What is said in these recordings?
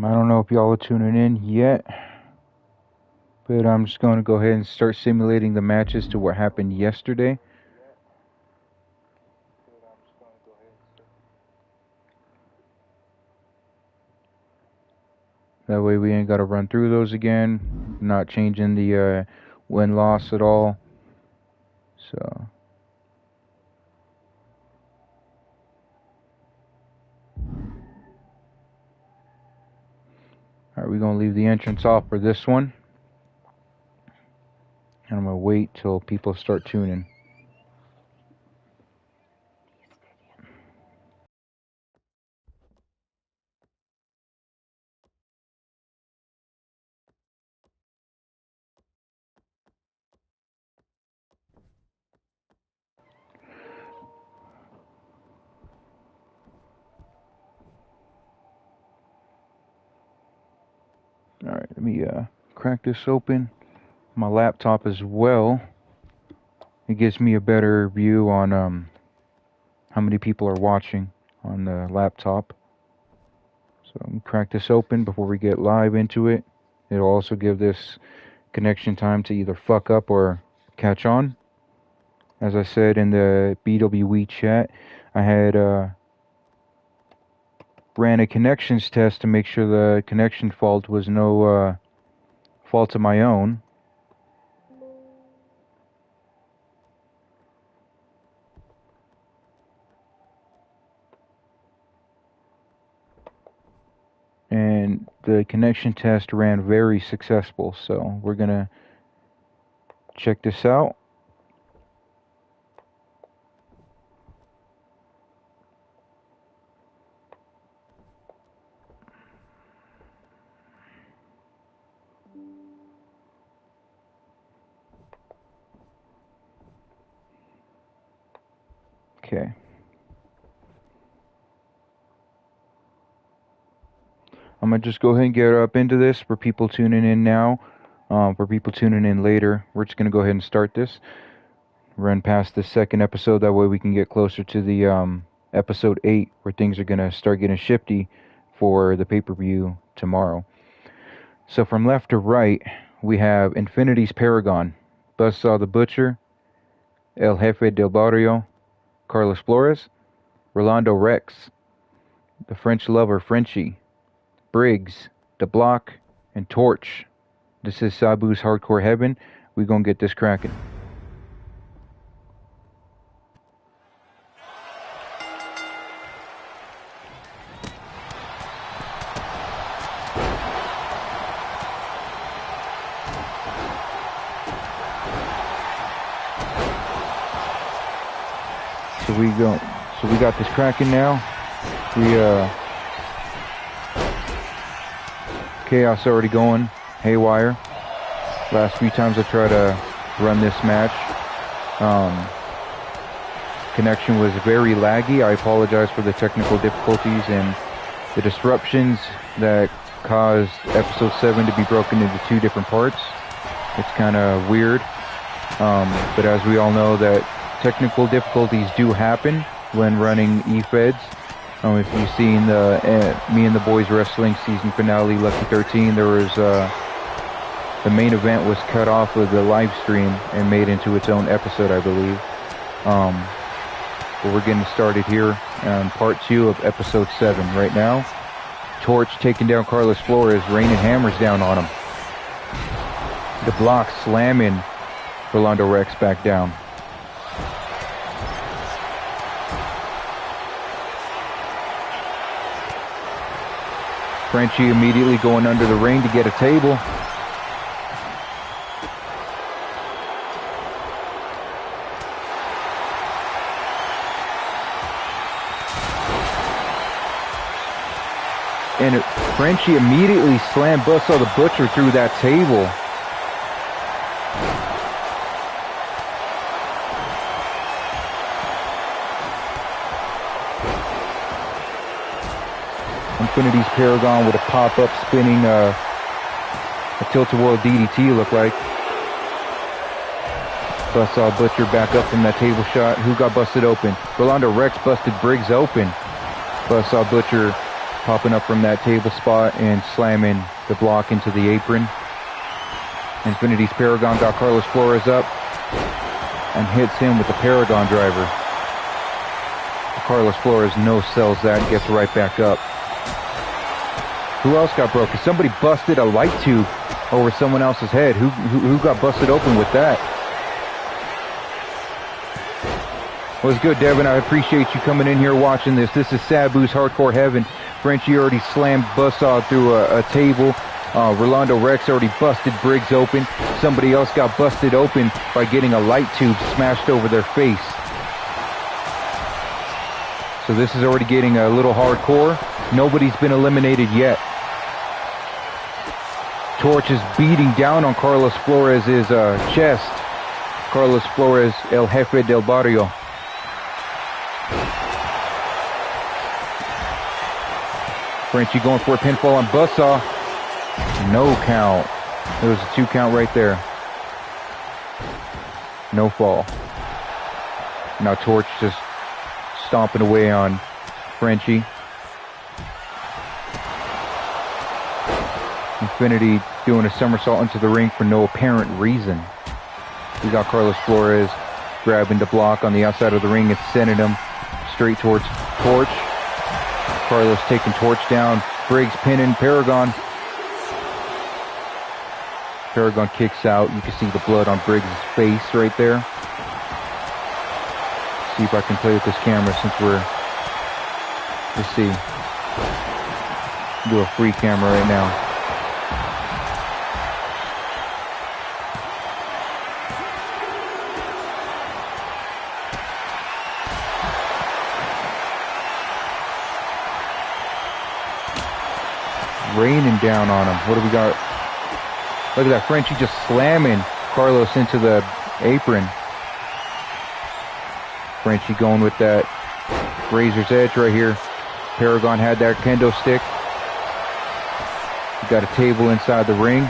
I don't know if y'all are tuning in yet, but I'm just going to go ahead and start simulating the matches to what happened yesterday. That way we ain't got to run through those again, not changing the win-loss at all. So... Alright, we're going to leave the entrance off for this one. And I'm going to wait till people start tuning. Alright, let me crack this open. My laptop as well. It gives me a better view on how many people are watching on the laptop. So let me crack this open before we get live into it. It'll also give this connection time to either fuck up or catch on. As I said in the BWE chat, I had ran a connections test to make sure the connection fault was no fault of my own. And the connection test ran very successful, so we're gonna check this out. Okay. I'm gonna just go ahead and get up into this for people tuning in now. For people tuning in later, we're just gonna go ahead and start this. Run past the second episode, that way we can get closer to the episode 8, where things are gonna start getting shifty for the pay-per-view tomorrow. So from left to right, we have Infinity's Paragon, Buzzsaw the Butcher, El Jefe del Barrio, Carlos Flores, Rolando Rex, the French Lover Frenchie, Briggs, The Block, and Torch. This is Sabu's Hardcore Heaven. We gonna get this cracking. So we got this cracking now. Chaos already going haywire. Last few times I try to run this match, connection was very laggy. I apologize for the technical difficulties and the disruptions that caused episode 7 to be broken into 2 different parts. It's kind of weird, but as we all know, that technical difficulties do happen when running eFeds. If you've seen the Me and the Boys Wrestling season finale, Lucky 13, there was the main event was cut off of the live stream and made into its own episode, I believe. But we're getting started here on part 2 of episode 7 right now. Torch taking down Carlos Flores, raining hammers down on him. The Block slamming Rolando Rex back down. Frenchie immediately going under the ring to get a table. And Frenchie immediately slammed Buzzsaw the Butcher through that table. Infinity's Paragon with a pop-up spinning a tilt-a-whirl DDT, look like. Buzzsaw Butcher back up from that table shot. Who got busted open? Rolando Rex busted Briggs open. Buzzsaw Butcher popping up from that table spot and slamming the block into the apron. Infinity's Paragon got Carlos Flores up and hits him with the Paragon driver. Carlos Flores no-sells that and gets right back up. Who else got broken? Somebody busted a light tube over someone else's head. Who got busted open with that? What's good, Devin? I appreciate you coming in here watching this. This is Sabu's Hardcore Heaven. Frenchie already slammed Buzzsaw through a table. Rolando Rex already busted Briggs open. Somebody else got busted open by getting a light tube smashed over their face. So this is already getting a little hardcore. Nobody's been eliminated yet. Torch is beating down on Carlos Flores' chest. Carlos Flores, El Jefe del Barrio. Frenchie going for a pinfall on Buzzsaw. No count. There was a 2 count right there. No fall. Now Torch just stomping away on Frenchie. Infinity doing a somersault into the ring for no apparent reason. We got Carlos Flores grabbing the block on the outside of the ring and sending him straight towards Torch. Carlos taking Torch down. Briggs pinning Paragon. Paragon kicks out. You can see the blood on Briggs' face right there. See if I can play with this camera since let's see. Do a free camera right now. Raining down on him. What do we got? Look at that. Frenchie just slamming Carlos into the apron. Frenchie going with that razor's edge right here. Paragon had that kendo stick. We got a table inside the ring.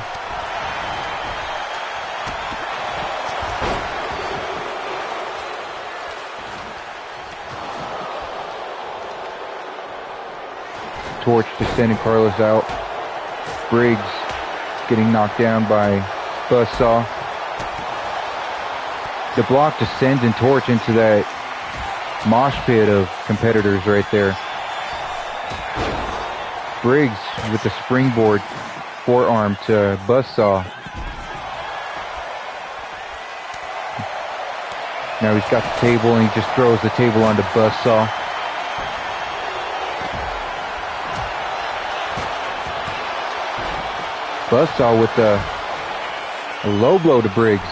Torch just sending Carlos out. Briggs getting knocked down by Buzzsaw. The block just sends in Torch into that mosh pit of competitors right there. Briggs with the springboard forearm to Buzzsaw. Now he's got the table and he just throws the table onto Buzzsaw. Buzzsaw with a low blow to Briggs.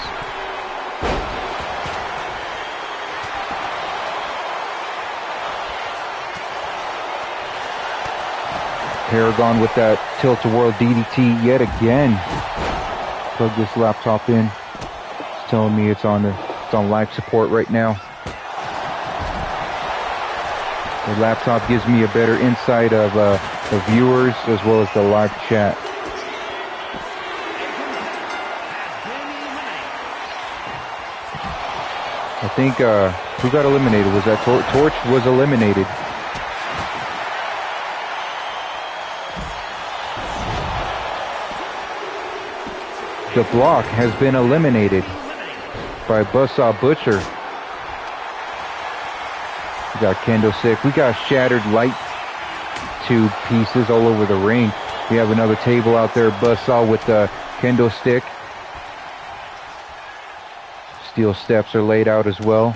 Paragon with that tilt-a-whirl DDT yet again. Plug this laptop in. It's telling me it's on live support right now. The laptop gives me a better insight of the viewers as well as the live chat. I think, who got eliminated? Was that Torch was eliminated. The block has been eliminated by Buzzsaw Butcher. We got kendo stick. We got shattered light tube pieces all over the ring. We have another table out there. Buzzsaw with the kendo stick. Steel steps are laid out as well.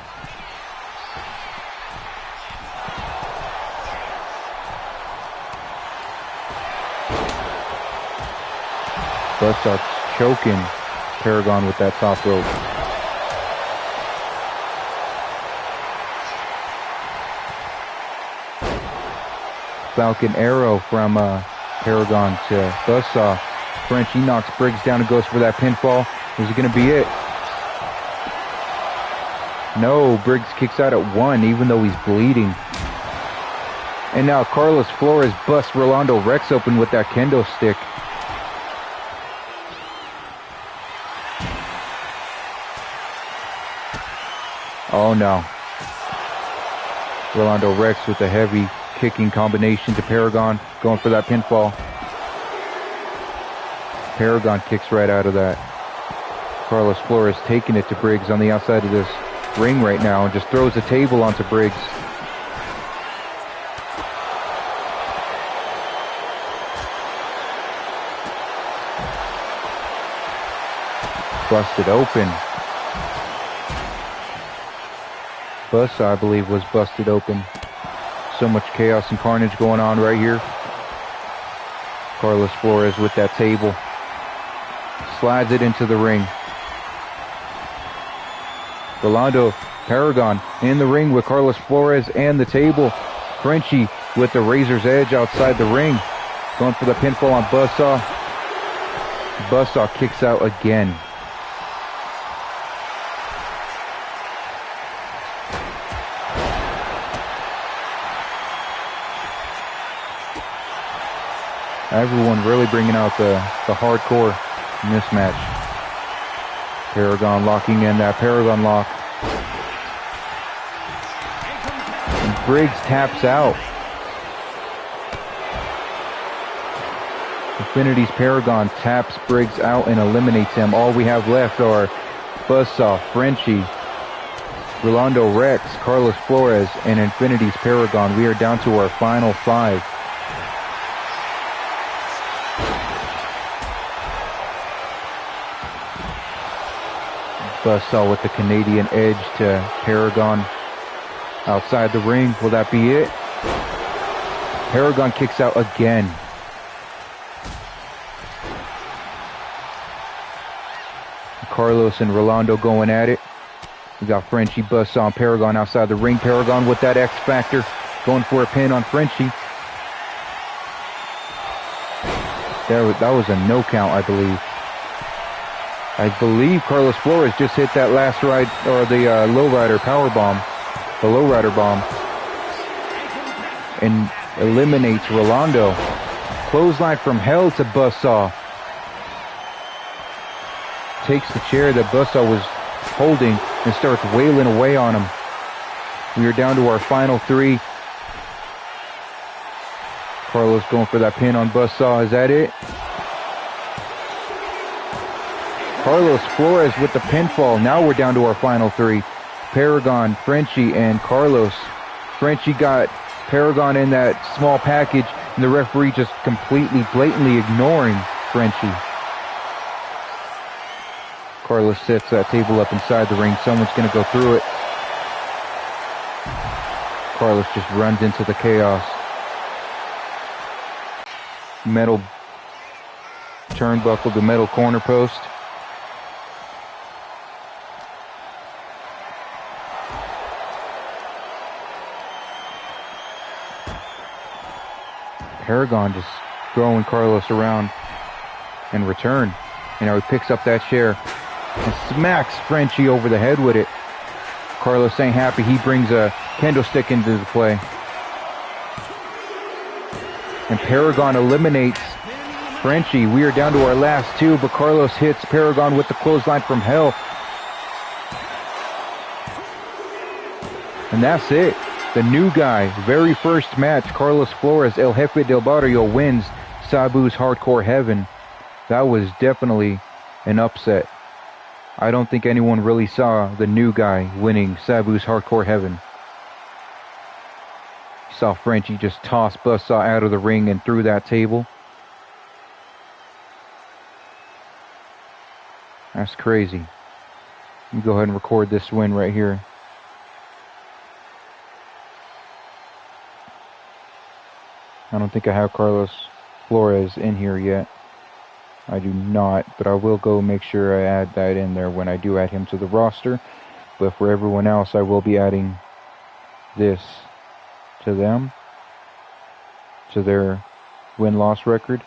Buzzsaw choking Paragon with that top rope. Falcon Arrow from Paragon to Buzzsaw. Frenchie knocks Briggs down and goes for that pinfall. Is it going to be it? No, Briggs kicks out at 1 even though he's bleeding. And now Carlos Flores busts Rolando Rex open with that kendo stick. Oh no. Rolando Rex with a heavy kicking combination to Paragon, going for that pinfall. Paragon kicks right out of that. Carlos Flores taking it to Briggs on the outside of this ring right now and just throws the table onto Briggs. Busted open. Buzzsaw, I believe, was busted open. So much chaos and carnage going on right here. Carlos Flores with that table. Slides it into the ring. Rolando Paragon in the ring with Carlos Flores and the table. Frenchie with the razor's edge outside the ring. Going for the pinfall on Buzzsaw. Buzzsaw kicks out again. Everyone really bringing out the hardcore in this match. Paragon locking in that Paragon lock. And Briggs taps out. Infinity's Paragon taps Briggs out and eliminates him. All we have left are Buzzsaw, Frenchie, Rolando Rex, Carlos Flores, and Infinity's Paragon. We are down to our final 5. Buzzsaw with the Canadian edge to Paragon outside the ring. Will that be it? Paragon kicks out again. Carlos and Rolando going at it. We got Frenchie, Buzzsaw, and Paragon outside the ring. Paragon with that X Factor going for a pin on Frenchie. That was a no count, I believe. I believe Carlos Flores just hit that last ride, or the lowrider power bomb, the lowrider bomb, and eliminates Rolando. Clothesline from hell to Buzzsaw. Takes the chair that Buzzsaw was holding and starts wailing away on him. We are down to our final 3. Carlos going for that pin on Buzzsaw. Is that it? Carlos Flores with the pinfall. Now we're down to our final 3. Paragon, Frenchie, and Carlos. Frenchie got Paragon in that small package, and the referee just completely, blatantly ignoring Frenchie. Carlos sets that table up inside the ring. Someone's going to go through it. Carlos just runs into the chaos. Metal turnbuckle, the metal corner post. Paragon just throwing Carlos around in return. You know, he picks up that chair and smacks Frenchie over the head with it. Carlos ain't happy. He brings a candlestick into the play. And Paragon eliminates Frenchie. We are down to our last 2, but Carlos hits Paragon with the clothesline from hell. And that's it. The new guy, very first match, Carlos Flores, El Jefe del Barrio, wins Sabu's Hardcore Heaven. That was definitely an upset. I don't think anyone really saw the new guy winning Sabu's Hardcore Heaven. You saw Frenchie just toss Buzzsaw out of the ring and through that table. That's crazy. Let me go ahead and record this win right here. I don't think I have Carlos Flores in here yet. I do not, but I will go make sure I add that in there when I do add him to the roster. But for everyone else, I will be adding this to them, to their win-loss record.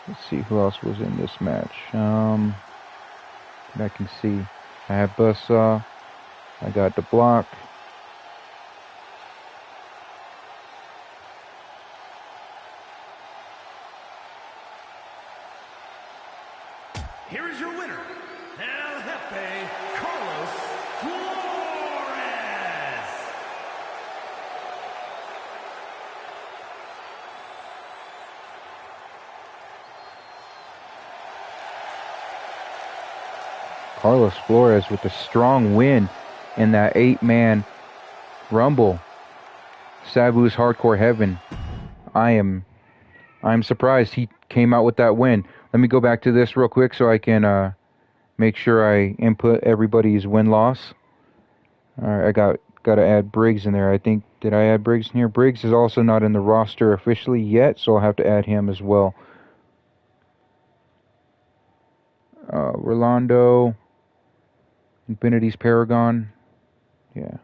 Let's see who else was in this match. I can see I have Buzzsaw. I got the block. here is your winner, El Jefe Carlos Flores. Carlos Flores with a strong win in that 8-man Rumble. Sabu's Hardcore Heaven. I'm surprised he came out with that win. Let me go back to this real quick so I can make sure I input everybody's win-loss. Alright, I got to add Briggs in there. I think, did I add Briggs in here? Briggs is also not in the roster officially yet, so I'll have to add him as well. Rolando, Infinity's Paragon. Yeah.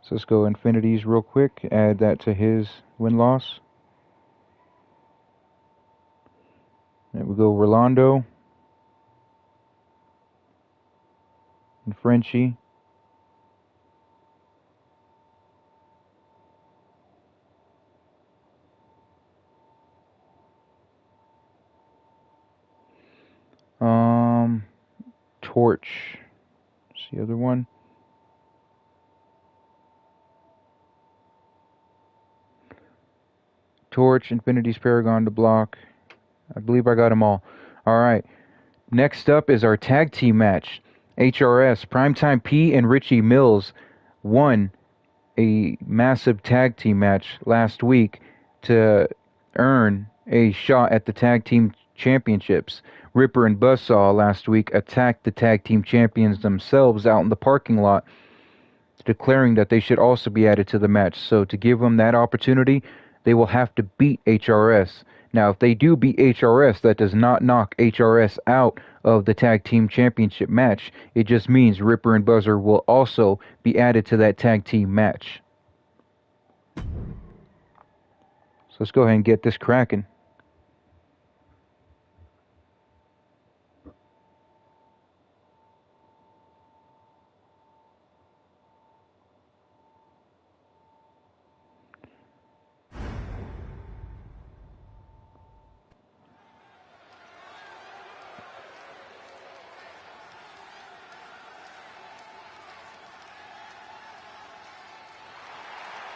So let's go Infinities real quick. Add that to his win-loss. There we go, Rolando. And Frenchie. Torch. What's the other one? Torch, Infinity's Paragon to block. I believe I got them all. Alright. Next up is our tag team match. HRS, Primetime P and Richie Mills won a massive tag team match last week to earn a shot at the tag team championships. Ripper and Buzzsaw last week attacked the tag team champions themselves out in the parking lot, declaring that they should also be added to the match. So to give them that opportunity, they will have to beat HRS. Now, if they do beat HRS, that does not knock HRS out of the tag team championship match. It just means Ripper and Buzzer will also be added to that tag team match. So let's go ahead and get this cracking.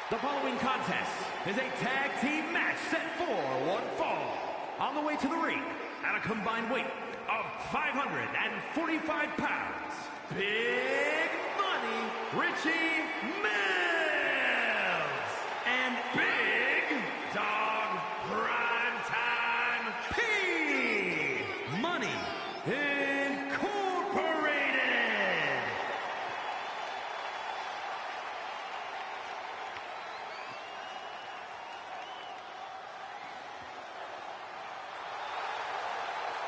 The following contest is a tag team match set for one fall. On the way to the ring, at a combined weight of 545 pounds, Big Money Richie Mills and Big Dog Primetime P Money Incorporated.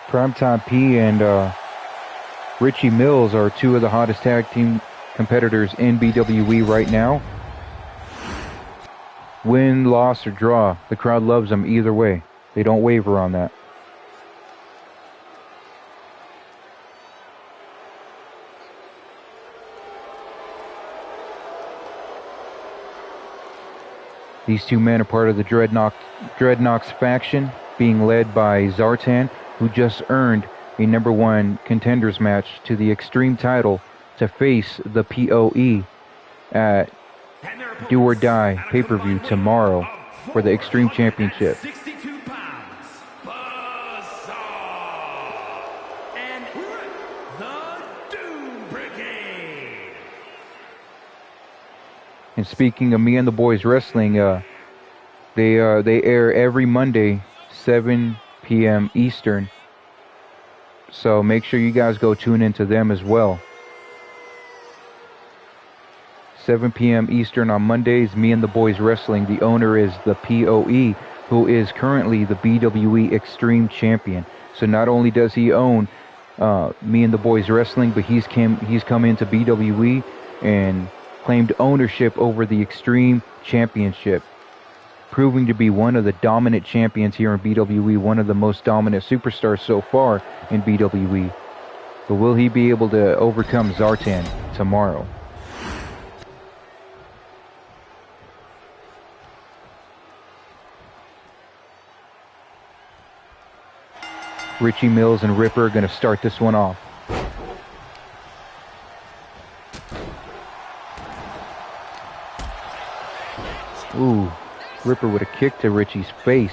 Primetime P and Richie Mills are two of the hottest tag team competitors in BWE right now. Win, loss, or draw, the crowd loves them either way. They don't waver on that. These two men are part of the Dreadnoks faction, being led by Zartan, who just earned a #1 contenders match to the Extreme title to face the POE at Do or Die pay-per-view tomorrow for the Extreme Championship. 62 pounds, Buzzsaw, and the Doom Brigade. And speaking of Me and the Boys Wrestling, they air every Monday, 7 p.m. Eastern. So make sure you guys go tune into them as well. 7 p.m. Eastern on Mondays, Me and the Boys Wrestling. The owner is the POE, who is currently the BWE Extreme Champion. So not only does he own Me and the Boys Wrestling, but he's come into BWE and claimed ownership over the Extreme Championship, proving to be one of the dominant champions here in BWE, one of the most dominant superstars so far in BWE. But will he be able to overcome Zartan tomorrow? Richie Mills and Ripper are going to start this one off. Ooh, Ripper with a kick to Richie's face.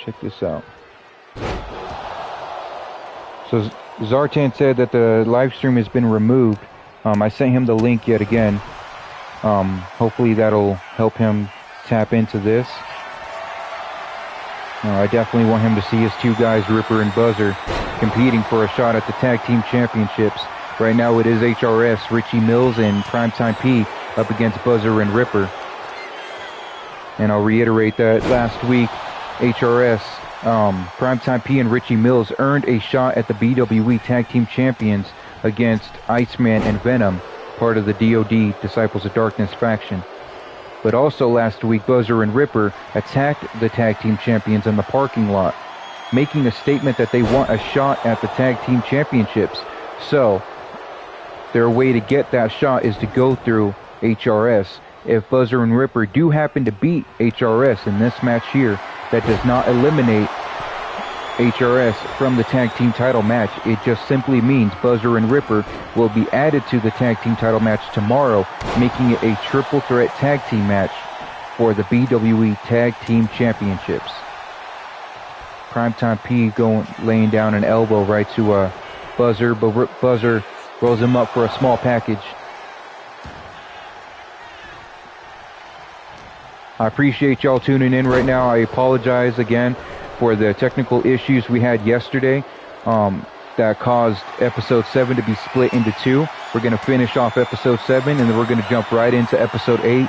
Check this out. So Zartan said that the live stream has been removed. I sent him the link yet again. Hopefully that'll help him tap into this. I definitely want him to see his two guys, Ripper and Buzzer, competing for a shot at the Tag Team Championships. Right now it is HRS, Richie Mills and Primetime P up against Buzzer and Ripper. And I'll reiterate that last week, HRS, Primetime P and Richie Mills earned a shot at the BWE Tag Team Champions against Iceman and Venom, part of the DOD Disciples of Darkness faction. But also last week, Buzzer and Ripper attacked the Tag Team Champions in the parking lot, making a statement that they want a shot at the Tag Team Championships. So, their way to get that shot is to go through HRS. If Buzzer and Ripper do happen to beat HRS in this match here, that does not eliminate HRS from the tag team title match. It just simply means Buzzer and Ripper will be added to the tag team title match tomorrow, making it a triple threat tag team match for the BWE Tag Team Championships. Primetime P laying down an elbow right to Buzzer, but Buzzer rolls him up for a small package. I appreciate y'all tuning in right now. I apologize again for the technical issues we had yesterday that caused episode 7 to be split into 2. We're going to finish off episode 7 and then we're going to jump right into episode 8.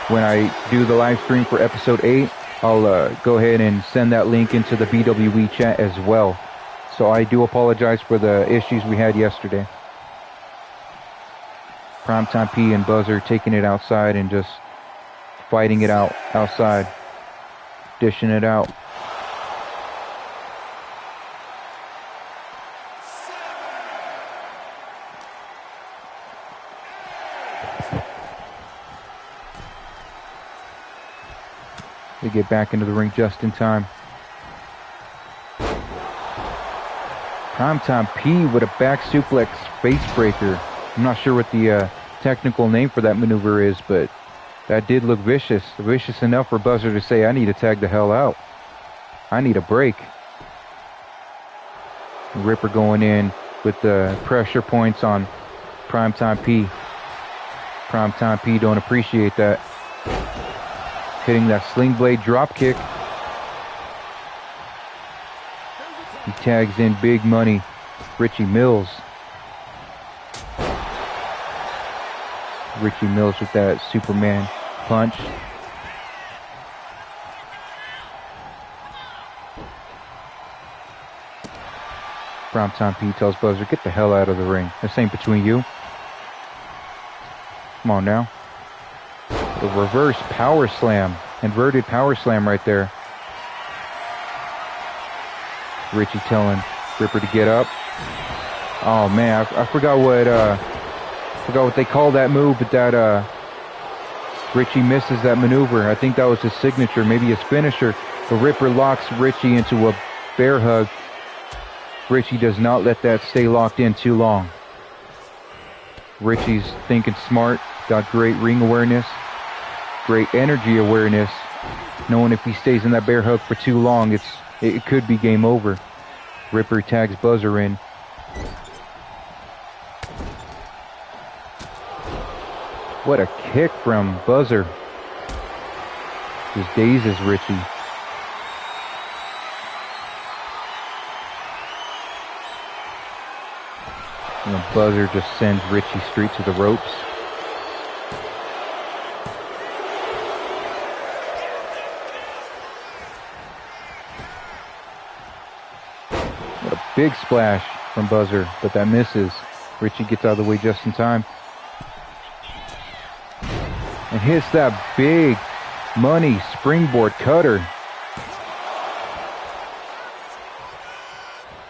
When I do the live stream for episode 8, I'll go ahead and send that link into the BWE chat as well. So I do apologize for the issues we had yesterday. Primetime P and Buzzer taking it outside and just fighting it out outside, dishing it out. They get back into the ring just in time. Primetime P with a back suplex face breaker. I'm not sure what the technical name for that maneuver is, but that did look vicious. Vicious enough for Buzzer to say, I need to tag the hell out. I need a break. Ripper going in with the pressure points on Primetime P. Primetime P don't appreciate that. Hitting that sling blade drop kick. He tags in big money, Richie Mills. Richie Mills with that Superman punch. Primetime P tells Buzzer, get the hell out of the ring. This ain't between you. Come on now. The reverse power slam. Inverted power slam right there. Richie telling Ripper to get up. Oh man, I forgot what they call that move, but that Richie misses that maneuver. I think that was his signature, maybe his finisher. The Ripper locks Richie into a bear hug. Richie does not let that stay locked in too long. Richie's thinking smart, got great ring awareness, great energy awareness, knowing if he stays in that bear hug for too long, it could be game over. Ripper tags Buzzer in. What a kick from Buzzer. Just dazes Richie. And the buzzer just sends Richie straight to the ropes. What a big splash from Buzzer, but that misses. Richie gets out of the way just in time. And hits that big money springboard cutter.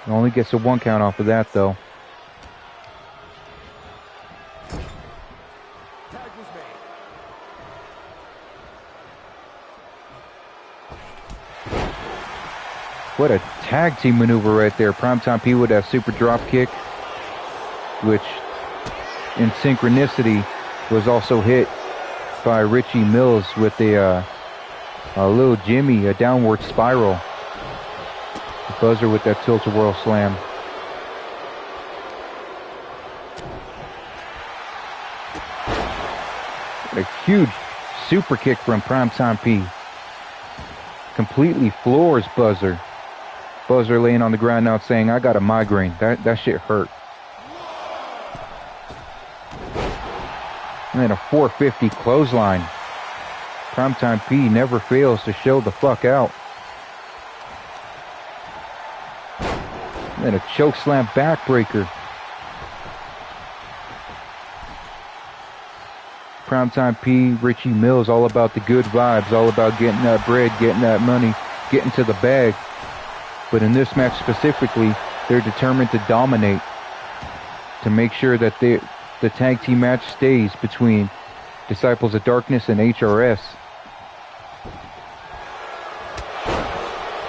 Only gets a 1 count off of that, though. What a tag team maneuver right there. Primetime P with that super drop kick, which in synchronicity was also hit by Richie Mills with a little Jimmy, a downward spiral. Buzzer with that tilt-a-whirl slam. A huge super kick from Primetime P. Completely floors Buzzer. Buzzer laying on the ground now saying, I got a migraine. That shit hurt. And then a 450 clothesline. Primetime P never fails to show the fuck out. And then a chokeslam backbreaker. Primetime P, Richie Mills, all about the good vibes, all about getting that bread, getting that money, getting to the bag. But in this match specifically, they're determined to dominate, to make sure that the tag team match stays between Disciples of Darkness and HRS.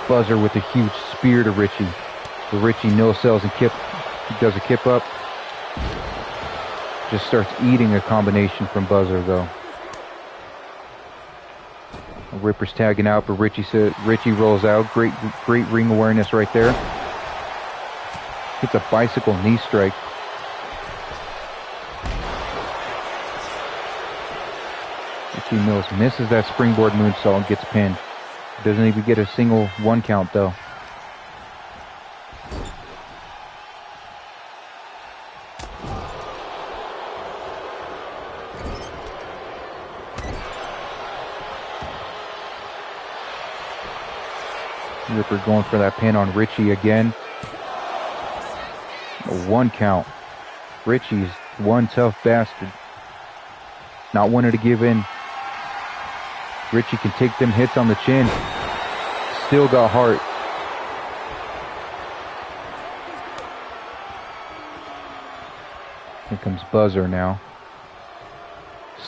Buzzer with a huge spear to Richie. But Richie no-sells and does a kip up. Just starts eating a combination from Buzzer, though. Ripper's tagging out, but Richie rolls out. Great ring awareness right there. Hits a bicycle knee strike. Richie Mills misses that springboard moonsault and gets pinned. Doesn't even get a single 1 count, though. Ripper going for that pin on Richie again. A 1 count. Richie's one tough bastard. Not wanting to give in. Richie can take them hits on the chin. Still got heart. Here comes Buzzer now.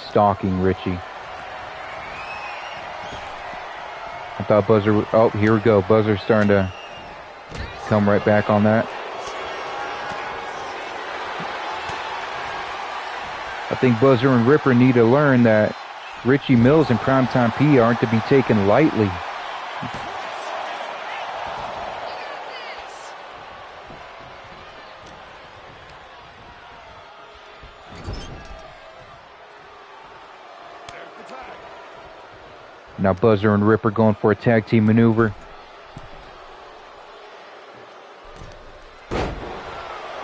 Stalking Richie. I thought Buzzer would, oh, here we go. Buzzer's starting to come right back on that. I think Buzzer and Ripper need to learn that Richie Mills and Primetime P aren't to be taken lightly. Now Buzzer and Ripper going for a tag team maneuver.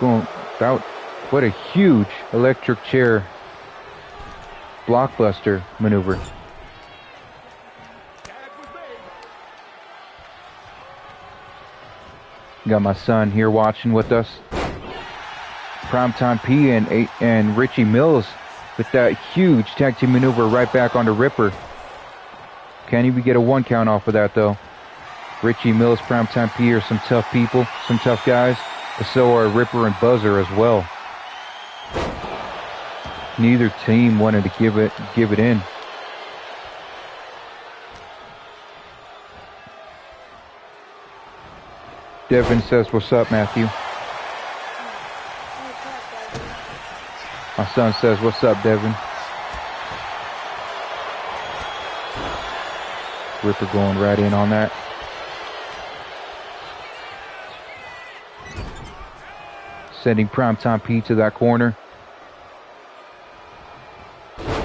Going about, what a huge electric chair blockbuster maneuver. Got my son here watching with us. Primetime P and Richie Mills with that huge tag team maneuver right back onto Ripper. Can't even get a 1 count off of that, though. Richie Mills, Primetime P are some tough people, some tough guys, but so are Ripper and Buzzer as well. Neither team wanted to give it in. Devin says, "What's up, Matthew?" My son says, "What's up, Devin?" Ripper going right in on that. Sending Primetime P to that corner.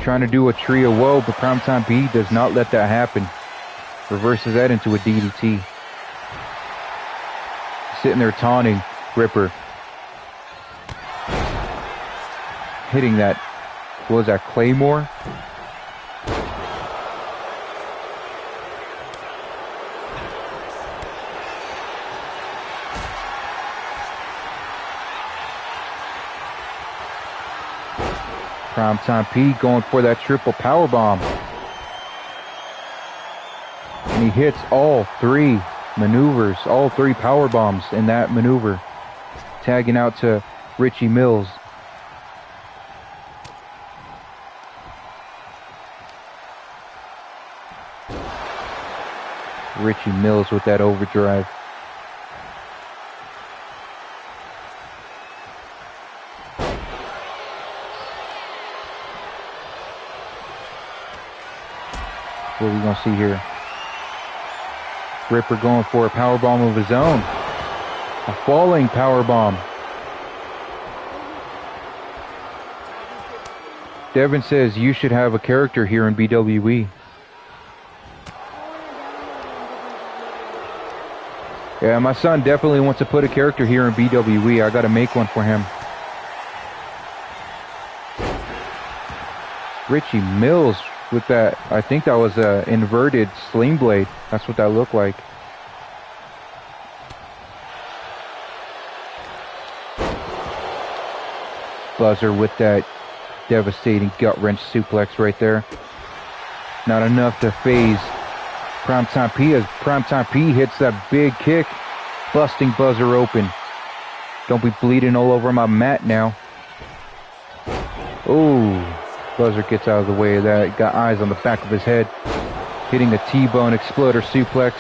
Trying to do a tree of woe, but Primetime P does not let that happen. Reverses that into a DDT. Sitting there taunting Ripper. hitting that, what was that, Claymore? Primetime P going for that triple power bomb. And he hits all three maneuvers, all three power bombs in that maneuver. Tagging out to Richie Mills. Richie Mills with that overdrive. What are we going to see here? Ripper going for a power bomb of his own. A falling power bomb. Devin says you should have a character here in BWE. Yeah, my son definitely wants to put a character here in BWE. I got to make one for him. Richie Mills with that, I think that was a inverted sling blade. That's what that looked like. Buzzer with that devastating gut wrench suplex right there. Not enough to phase Primetime P as Primetime P hits that big kick, busting Buzzer open. Don't be bleeding all over my mat now. Oh. Buzzer gets out of the way of that. Got eyes on the back of his head. Hitting a T-bone exploder suplex.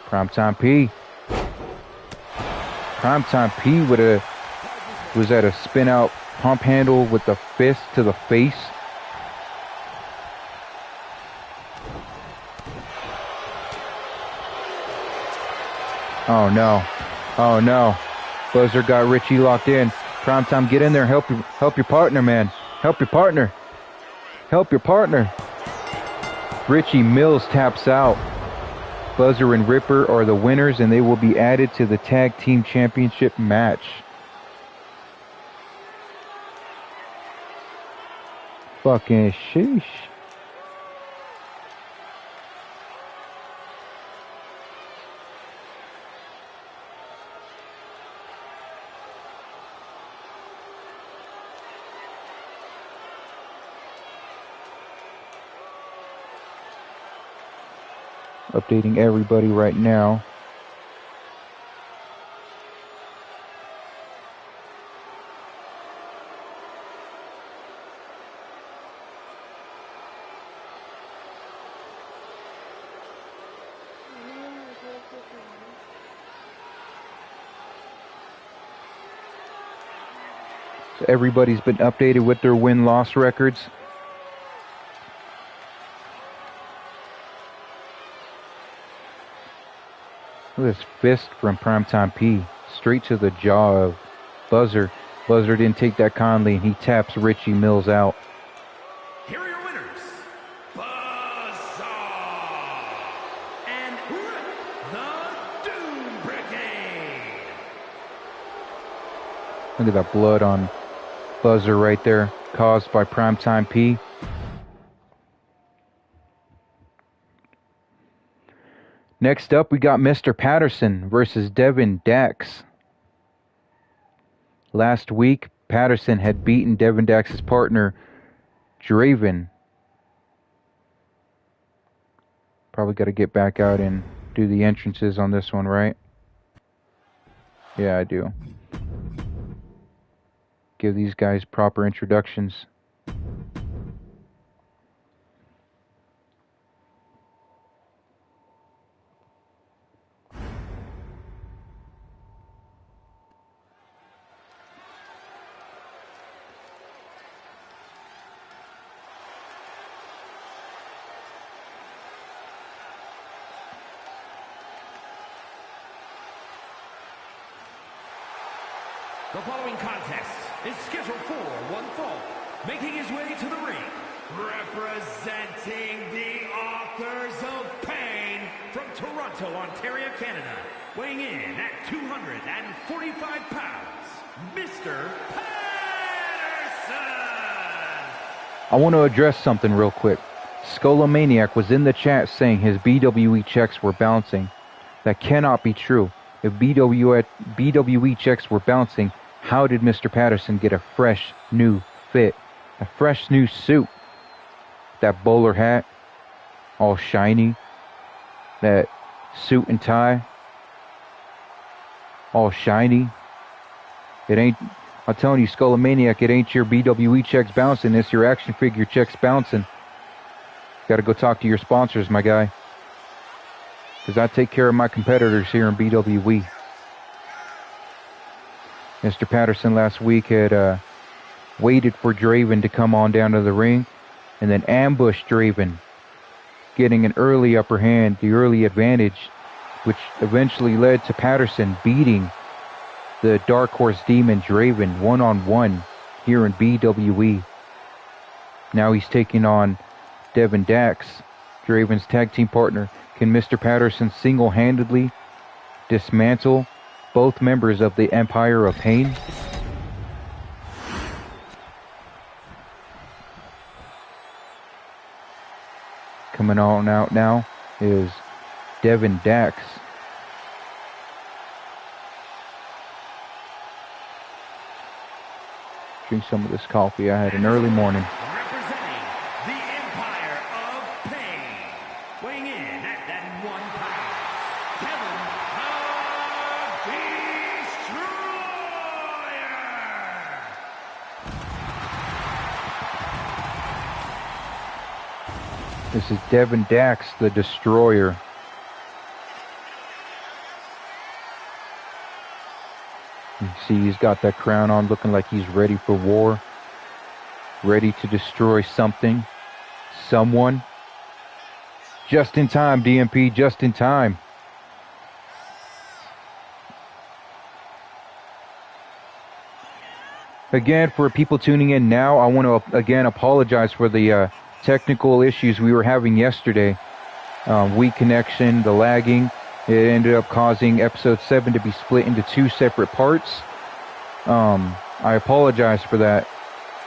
Primetime P. Primetime P was at a spin out pump handle with the fist to the face. Oh no. Oh no. Buzzer got Richie locked in. Primetime, get in there. Help your partner, man. Help your partner. Help your partner. Richie Mills taps out. Buzzer and Ripper are the winners, and they will be added to the Tag Team Championship match. Fucking sheesh. Updating everybody right now. So everybody's been updated with their win-loss records. Look at this fist from Primetime P. Straight to the jaw of Buzzer. Buzzer didn't take that kindly, and he taps Richie Mills out. Here are your winners, Buzzer and the Doom Brigade. Look at that blood on Buzzer right there, caused by Primetime P. Next up, we got Mr. Patterson versus Devin Dax. Last week, Patterson had beaten Devin Dax's partner, Draven. Probably got to get back out and do the entrances on this one, right? Yeah, I do. Give these guys proper introductions. The following contest is scheduled for one fall. Making his way to the ring, representing the Authors of Pain from Toronto, Toronto, Ontario, Canada, weighing in at 245 pounds, Mr. Patterson! I want to address something real quick. Skolomaniac was in the chat saying his BWE checks were bouncing. That cannot be true. If BWE checks were bouncing, how did Mr. Patterson get a fresh new fit? A fresh new suit? That bowler hat, all shiny. That suit and tie, all shiny. It ain't, I'm telling you, Skolomaniac, it ain't your BWE checks bouncing, it's your action figure checks bouncing. Gotta go talk to your sponsors, my guy. Because I take care of my competitors here in BWE. Mr. Patterson last week had waited for Draven to come on down to the ring and then ambushed Draven, getting an early upper hand, the early advantage, which eventually led to Patterson beating the Dark Horse Demon Draven one-on-one here in BWE. Now he's taking on Devin Dax, Draven's tag team partner. Can Mr. Patterson single-handedly dismantle both members of the Empire of Pain? Coming on out now is Devin Dax. Drink some of this coffee. I had an early morning. Representing the Empire of Pain, weighing in at 1 pound, Kevin the Destroyer. This is Devin Dax, the Destroyer. You see he's got that crown on, looking like he's ready for war. Ready to destroy something. Someone. Just in time, DMP, just in time. Again, for people tuning in now, I want to again apologize for the technical issues we were having yesterday. Weak connection, the lagging. It ended up causing episode 7 to be split into 2 separate parts. I apologize for that.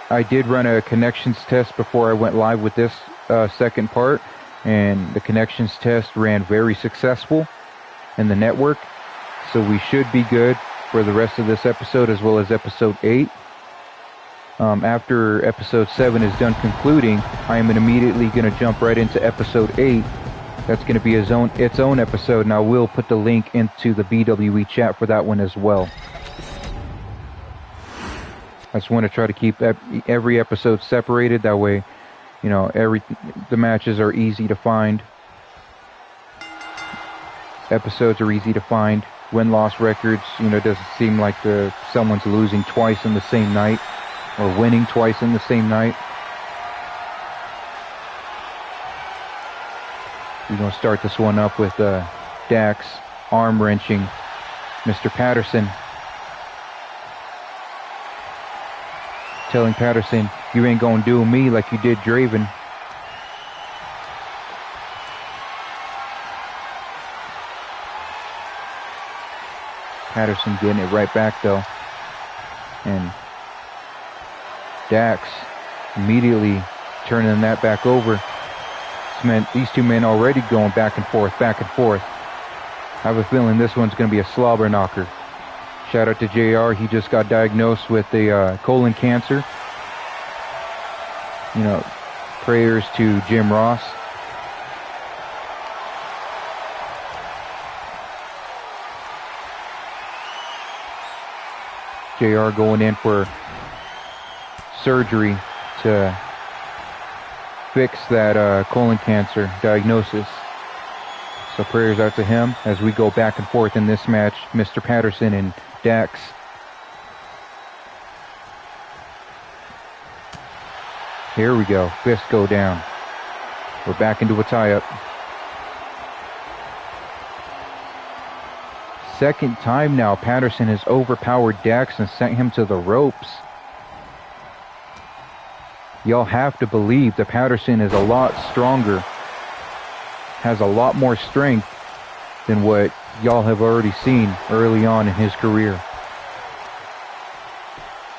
I did run a connections test before I went live with this second part, and the connections test ran very successful in the network. So we should be good for the rest of this episode as well as episode 8. After episode 7 is done concluding, I am immediately going to jump right into episode 8. That's going to be its own episode, and I will put the link into the BWE chat for that one as well. I just want to try to keep every episode separated. That way, you know, the matches are easy to find. Episodes are easy to find. Win-loss records, you know, it doesn't seem like someone's losing twice in the same night or winning twice in the same night. We're going to start this one up with Dax arm wrenching Mr. Patterson. Telling Patterson, you ain't going to do me like you did Draven. Patterson getting it right back though. And Dax immediately turning that back over. These two men already going back and forth, back and forth. I have a feeling this one's going to be a slobber knocker. Shout out to JR. He just got diagnosed with a colon cancer. You know, prayers to Jim Ross. JR going in for surgery to fix that colon cancer diagnosis. So prayers out to him as we go back and forth in this match, Mr. Patterson and Dax. Here we go. Fist go down. We're back into a tie-up. Second time now, Patterson has overpowered Dax and sent him to the ropes. Y'all have to believe that Patterson is a lot stronger, has a lot more strength than what y'all have already seen early on in his career.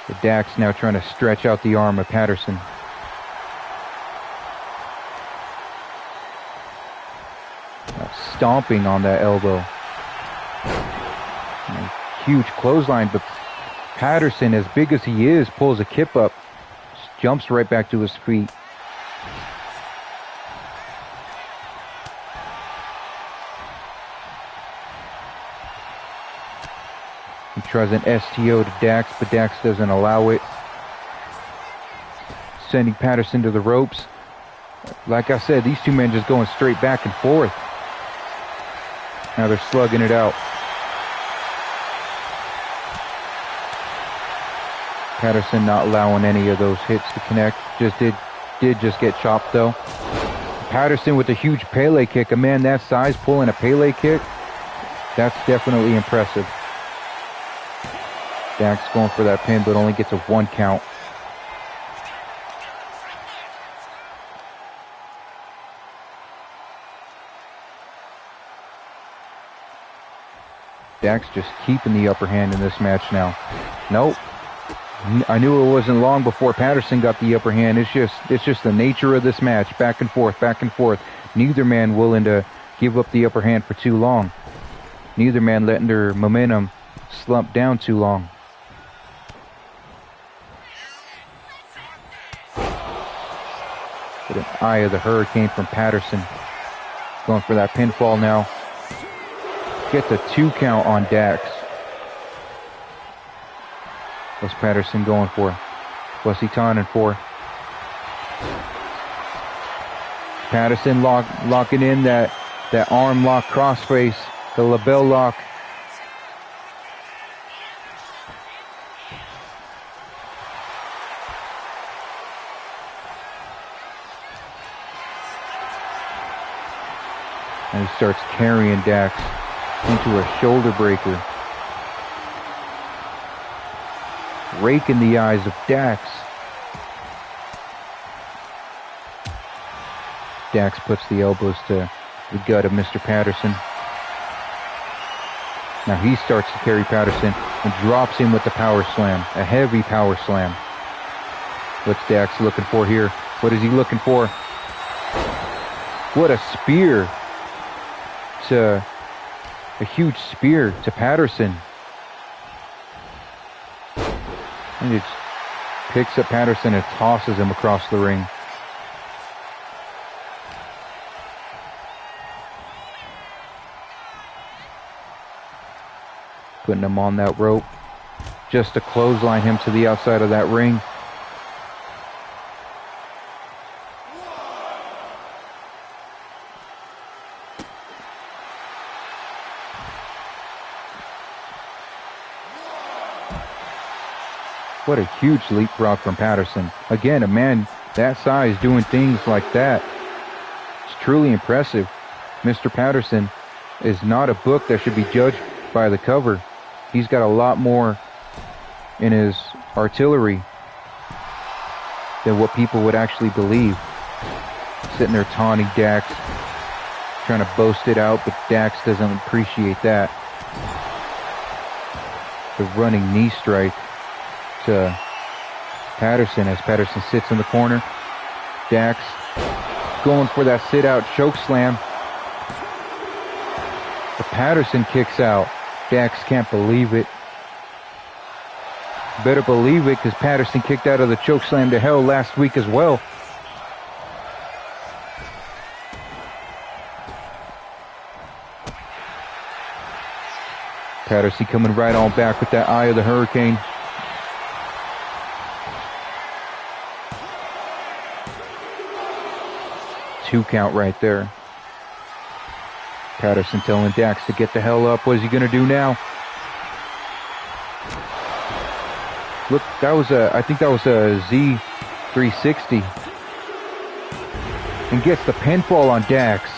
But Dax now trying to stretch out the arm of Patterson. Now stomping on that elbow. Huge clothesline, but Patterson, as big as he is, pulls a kip up, jumps right back to his feet. He tries an STO to Dax, but Dax doesn't allow it. Sending Patterson to the ropes. Like I said, these two men just going straight back and forth. Now they're slugging it out. Patterson not allowing any of those hits to connect. Did just get chopped though. Patterson with a huge Pele kick. A man that size pulling a Pele kick, that's definitely impressive. Dax going for that pin, but only gets a 1 count. Dax just keeping the upper hand in this match now. Nope. I knew it wasn't long before Patterson got the upper hand. It's just the nature of this match. Back and forth, back and forth. Neither man willing to give up the upper hand for too long. Neither man letting their momentum slump down too long. But an eye of the hurricane from Patterson. Going for that pinfall now. Gets a 2 count on Dax. What's Patterson going for? What's he taunting for? Patterson locking in that arm lock crossface, the label lock. And he starts carrying Dax into a shoulder breaker. Rake in the eyes of Dax. Dax puts the elbows to the gut of Mr. Patterson. Now he starts to carry Patterson and drops him with the power slam. A heavy power slam. What's Dax looking for here? What is he looking for? What a spear. A huge spear to Patterson. And he just picks up Patterson and tosses him across the ring. Putting him on that rope. Just to clothesline him to the outside of that ring. What a huge leapfrog from Patterson. Again, a man that size doing things like that. It's truly impressive. Mr. Patterson is not a book that should be judged by the cover. He's got a lot more in his artillery than what people would actually believe. Sitting there taunting Dax, trying to boast it out, but Dax doesn't appreciate that. The running knee strike to Patterson as Patterson sits in the corner. Dax going for that sit-out choke slam. But Patterson kicks out. Dax can't believe it. Better believe it, because Patterson kicked out of the choke slam to hell last week as well. Patterson coming right on back with that eye of the hurricane. Two count right there. Patterson telling Dax to get the hell up. What is he going to do now? Look, that was I think that was a Z360. And gets the pinfall on Dax.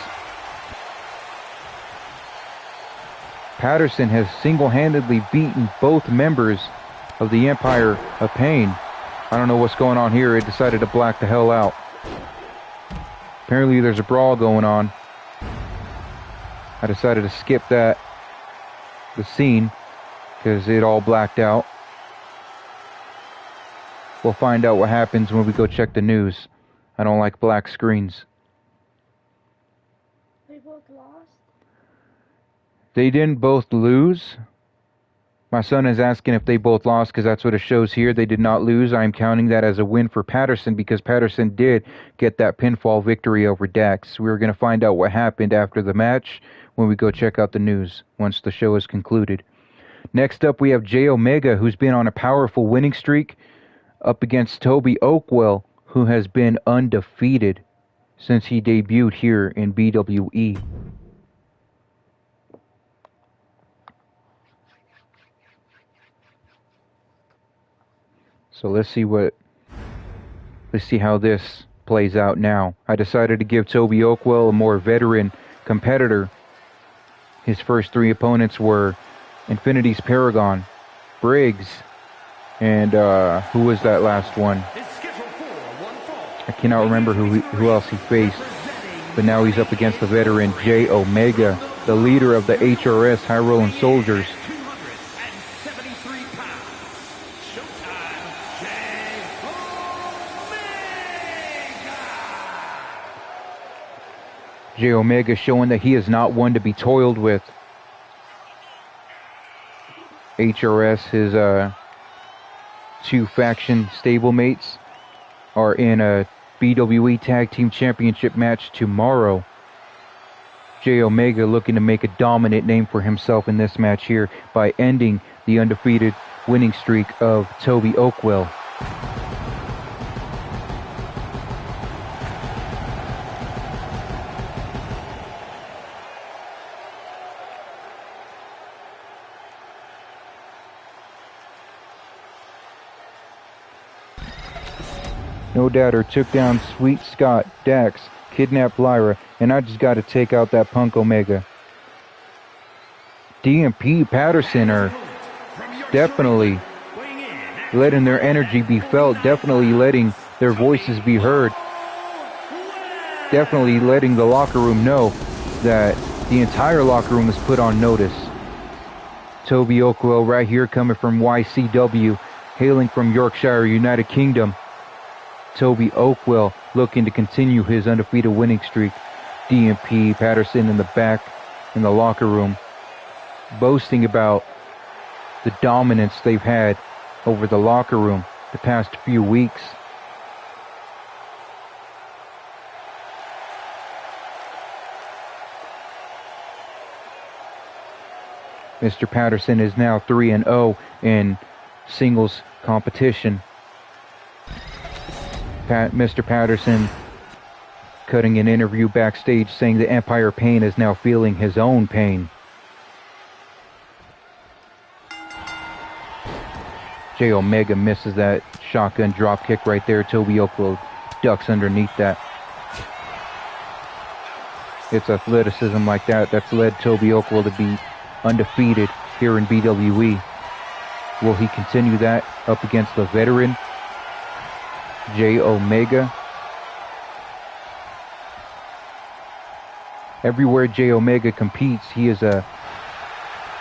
Patterson has single-handedly beaten both members of the Empire of Pain. I don't know what's going on here. It decided to black the hell out. Apparently there's a brawl going on. I decided to skip the scene, because it all blacked out. We'll find out what happens when we go check the news. I don't like black screens. They both lost? They didn't both lose. My son is asking if they both lost because that's what it shows here. They did not lose. I'm counting that as a win for Patterson because Patterson did get that pinfall victory over Dax. We're going to find out what happened after the match when we go check out the news once the show is concluded. Next up, we have J Omega, who's been on a powerful winning streak, up against Toby Oakwell, who has been undefeated since he debuted here in BWE. So let's see how this plays out now. I decided to give Toby Oakwell a more veteran competitor. His first three opponents were Infinity's Paragon, Briggs, and who was that last one? I cannot remember who else he faced. But now he's up against the veteran J Omega, the leader of the HRS High Rolling Soldiers. J Omega showing that he is not one to be toiled with. HRS, his two faction stablemates, are in a BWE Tag Team Championship match tomorrow. J Omega looking to make a dominant name for himself in this match here by ending the undefeated winning streak of Toby Oakwell. No Doubter took down Sweet Scott, Dax, kidnapped Lyra, and I just got to take out that punk Omega. DMP Patterson are definitely letting their energy be felt, definitely letting their voices be heard, definitely letting the locker room know that the entire locker room is put on notice. Toby Oakwell right here coming from YCW, hailing from Yorkshire, United Kingdom. Toby Oakwell looking to continue his undefeated winning streak. DMP Patterson in the back in the locker room, boasting about the dominance they've had over the locker room the past few weeks. Mr. Patterson is now 3-0 in singles competition. Mr. Patterson cutting an interview backstage saying that Empire Pain is now feeling his own pain. J Omega misses that shotgun drop kick right there. Toby Oakwell ducks underneath that. It's athleticism like that that's led Toby Oakwell to be undefeated here in BWE. Will he continue that up against the veteran J Omega? Everywhere J Omega competes, he's a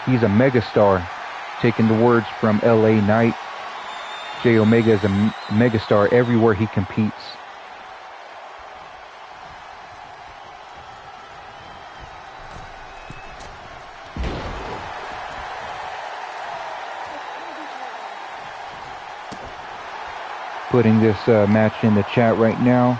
megastar. Taking the words from LA Knight, J Omega is a megastar everywhere he competes. Putting this match in the chat right now.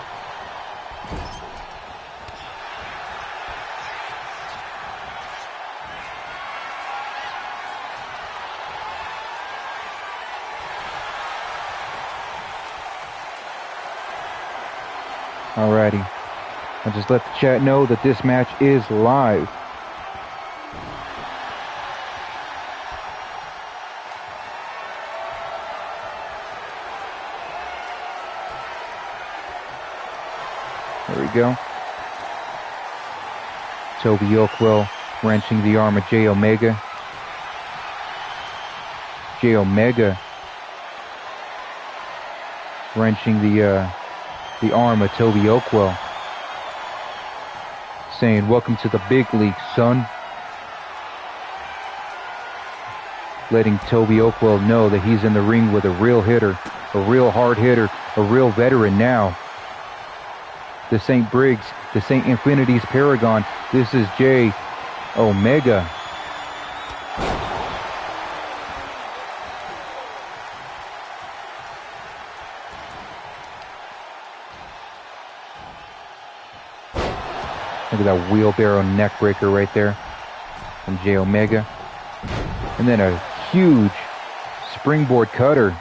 Alrighty. I'll just let the chat know that this match is live. There we go. Toby Oakwell wrenching the arm of J Omega. J Omega wrenching the arm of Toby Oakwell. saying, welcome to the big league, son. Letting Toby Oakwell know that he's in the ring with a real hitter, a real hard hitter, a real veteran now. This ain't Briggs, this ain't Infinity's Paragon, this is Jay Omega. Look at that wheelbarrow neck breaker right there from Jay Omega. And then a huge springboard cutter.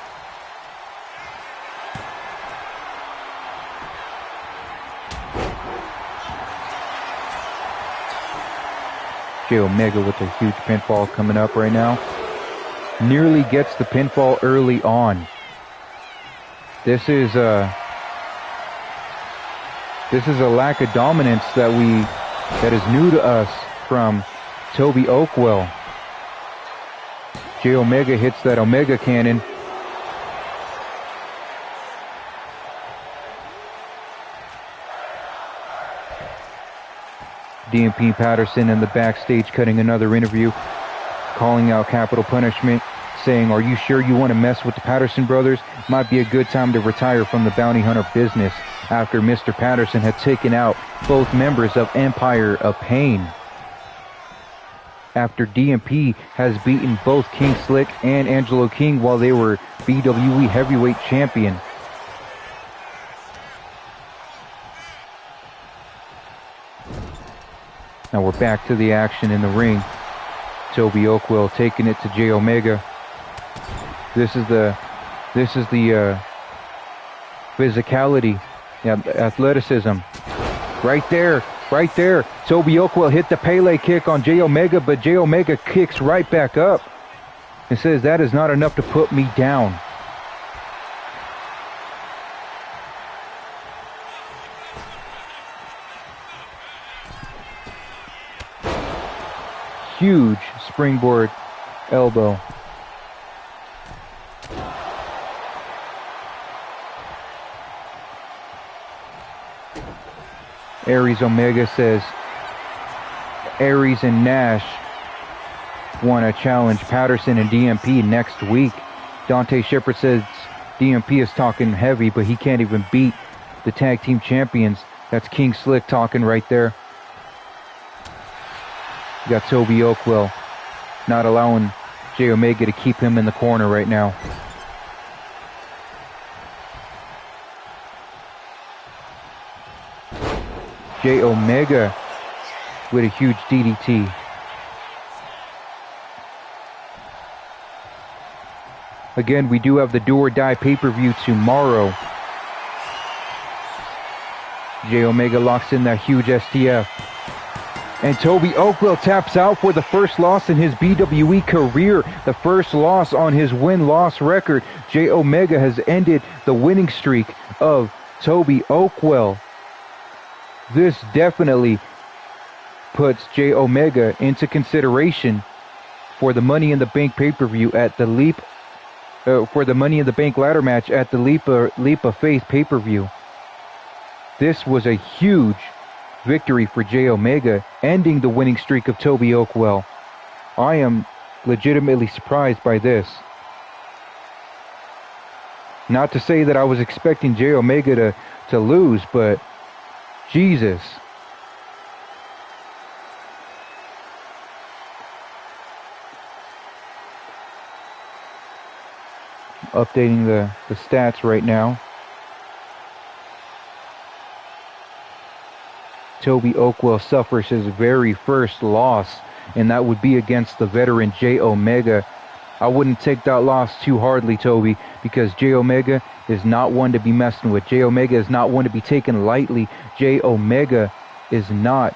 Jay Omega with a huge pinfall coming up right now. Nearly gets the pinfall early on. This is a lack of dominance that is new to us from Toby Oakwell. Jay Omega hits that Omega Cannon. DMP Patterson in the backstage cutting another interview, calling out capital punishment, saying, are you sure you want to mess with the Patterson brothers? Might be a good time to retire from the bounty hunter business, after Mr. Patterson had taken out both members of Empire of Pain. After DMP has beaten both King Slick and Angelo King while they were BWE heavyweight champion. Now we're back to the action in the ring. Toby Oakwell taking it to Jay Omega. This is the physicality, athleticism. Right there. Toby Oakwell hit the Pele kick on Jay Omega, but Jay Omega kicks right back up and says that is not enough to put me down. Huge springboard elbow. Aries Omega says Aries and Nash want to challenge Patterson and DMP next week. Dante Shepard says DMP is talking heavy, but he can't even beat the tag team champions. That's King Slick talking right there. You got Toby Oakwell not allowing Jay Omega to keep him in the corner right now. Jay Omega with a huge DDT. Again, we do have the Do or Die pay-per-view tomorrow. Jay Omega locks in that huge STF. And Toby Oakwell taps out for the first loss in his BWE career. The first loss on his win-loss record. Jay Omega has ended the winning streak of Toby Oakwell. This definitely puts Jay Omega into consideration for the Money in the Bank pay-per-view at the for the Money in the Bank ladder match at the Leap of Faith pay-per-view. This was a huge victory for Jay Omega, ending the winning streak of Toby Oakwell. I am legitimately surprised by this. Not to say that I was expecting Jay Omega to lose, but Jesus. Updating the stats right now. Toby Oakwell suffers his very first loss, and that would be against the veteran Jay Omega. I wouldn't take that loss too hardly, Toby, because Jay Omega is not one to be messing with. Jay Omega is not one to be taken lightly. Jay Omega is not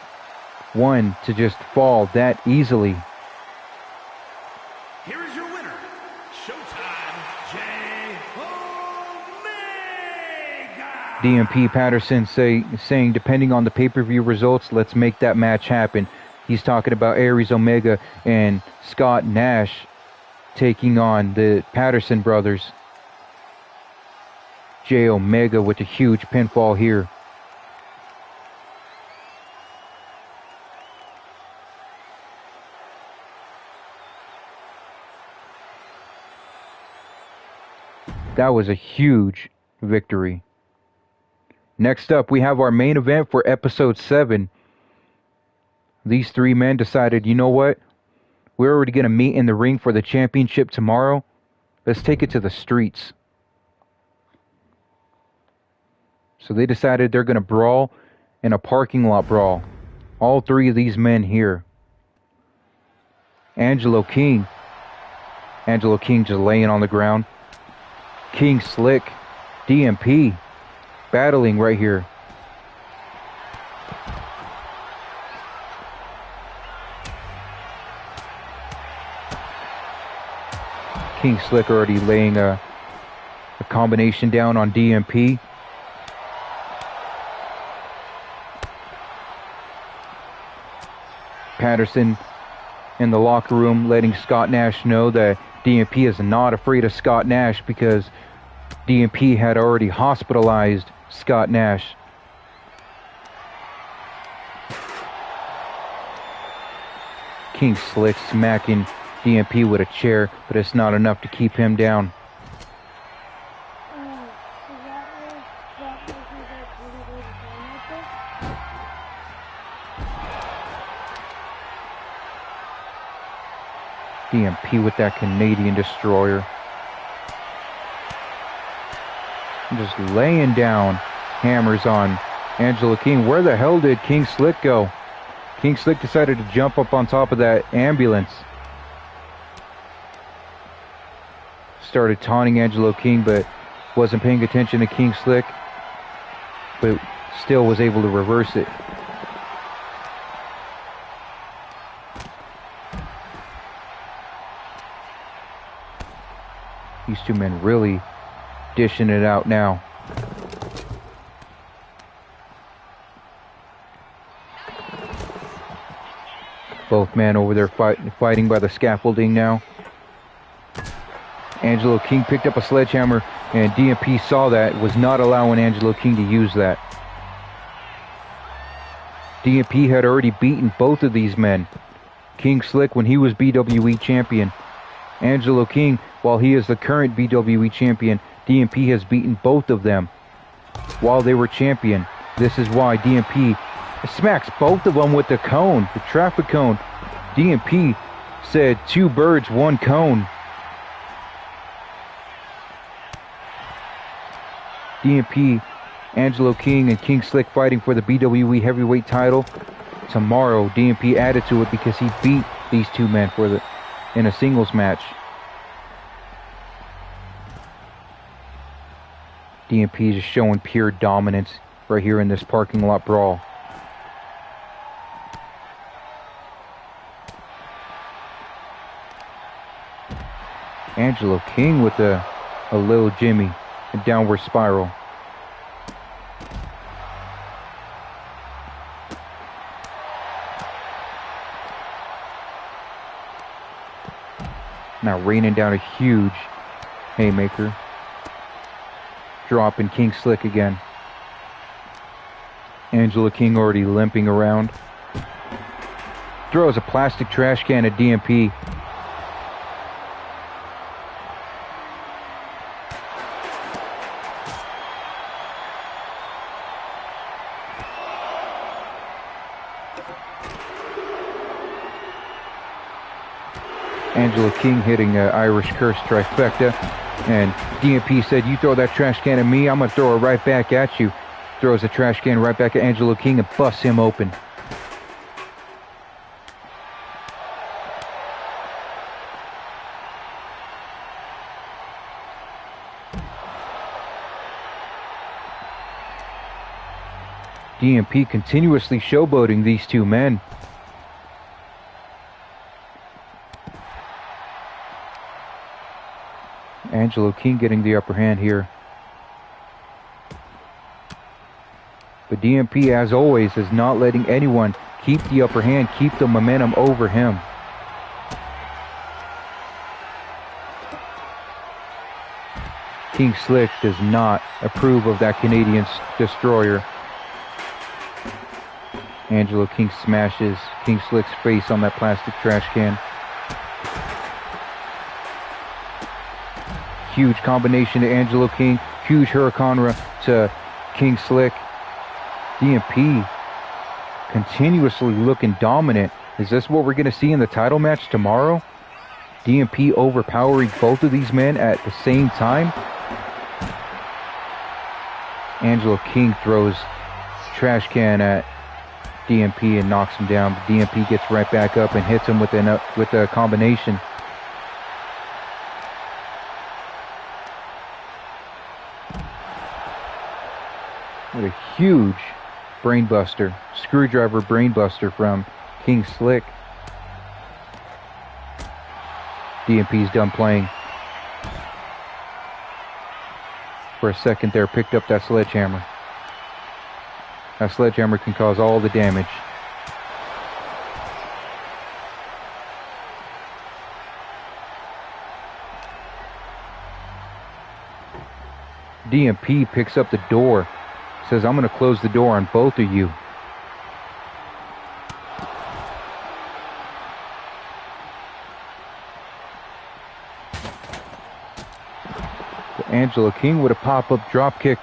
one to just fall that easily. Here is your winner, Showtime, Jay Omega. DMP Patterson saying, depending on the pay-per-view results, let's make that match happen. He's talking about Aries Omega and Scott Nash taking on the Patterson brothers. Jay Omega with a huge pinfall here. That was a huge victory. Next up, we have our main event for episode 7. These 3 men decided, you know what? We're already going to meet in the ring for the championship tomorrow. Let's take it to the streets. So they decided they're going to brawl in a parking lot brawl. All 3 of these men here. Angelo King. Angelo King just laying on the ground. King Slick. DMP. Battling right here. King Slick already laying a combination down on DMP. Patterson in the locker room letting Scott Nash know that DMP is not afraid of Scott Nash because DMP had already hospitalized Scott Nash. King Slick smacking DMP with a chair, but it's not enough to keep him down. DMP with that Canadian destroyer. Just laying down hammers on Angelo King. Where the hell did King Slick go? King Slick decided to jump up on top of that ambulance. Started taunting Angelo King, but wasn't paying attention to King Slick. But still was able to reverse it. These 2 men really dishing it out now. Both men over there fighting by the scaffolding now. Angelo King picked up a sledgehammer, and DMP saw that, was not allowing Angelo King to use that. DMP had already beaten both of these men. King Slick when he was BWE champion. Angelo King, while he is the current BWE champion, DMP has beaten both of them while they were champion. This is why DMP smacks both of them with the cone, the traffic cone. DMP said 2 birds, 1 cone. DMP, Angelo King, and King Slick fighting for the BWE heavyweight title tomorrow. DMP added to it because he beat these 2 men in a singles match. DMP is just showing pure dominance right here in this parking lot brawl. Angelo King with a little Jimmy, a downward spiral. Now raining down a huge haymaker. Dropping King Slick again. Angelo King already limping around. Throws a plastic trash can at DMP. Angelo King hitting an Irish curse trifecta. And DMP said, you throw that trash can at me, I'm going to throw it right back at you. Throws a trash can right back at Angelo King and busts him open. DMP continuously showboating these 2 men. Angelo King getting the upper hand here. But DMP, as always, is not letting anyone keep the upper hand, keep the momentum over him. King Slick does not approve of that Canadian destroyer. Angelo King smashes King Slick's face on that plastic trash can. huge combination to Angelo King. Huge Hurricanrana to King Slick. DMP continuously looking dominant. Is this what we're going to see in the title match tomorrow? DMP overpowering both of these men at the same time. Angelo King throws trash can at DMP and knocks him down. DMP gets right back up and hits him with a combination. What a huge brainbuster, screwdriver brainbuster from King Slick. DMP's done playing. For a second there, picked up that sledgehammer. That sledgehammer can cause all the damage. DMP picks up the door. Says, I'm going to close the door on both of you. Angelo King with a pop-up drop kick.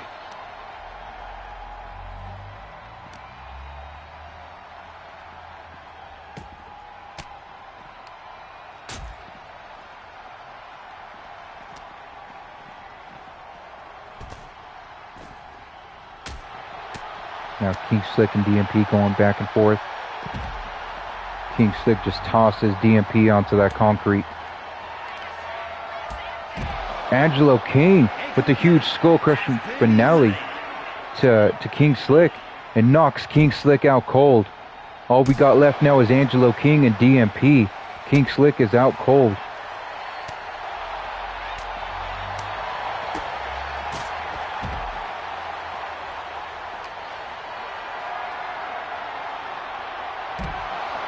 Now King Slick and DMP going back and forth. King Slick just tosses DMP onto that concrete. Angelo King with the huge skull-crushing finale to King Slick and knocks King Slick out cold. All we got left now is Angelo King and DMP. King Slick is out cold.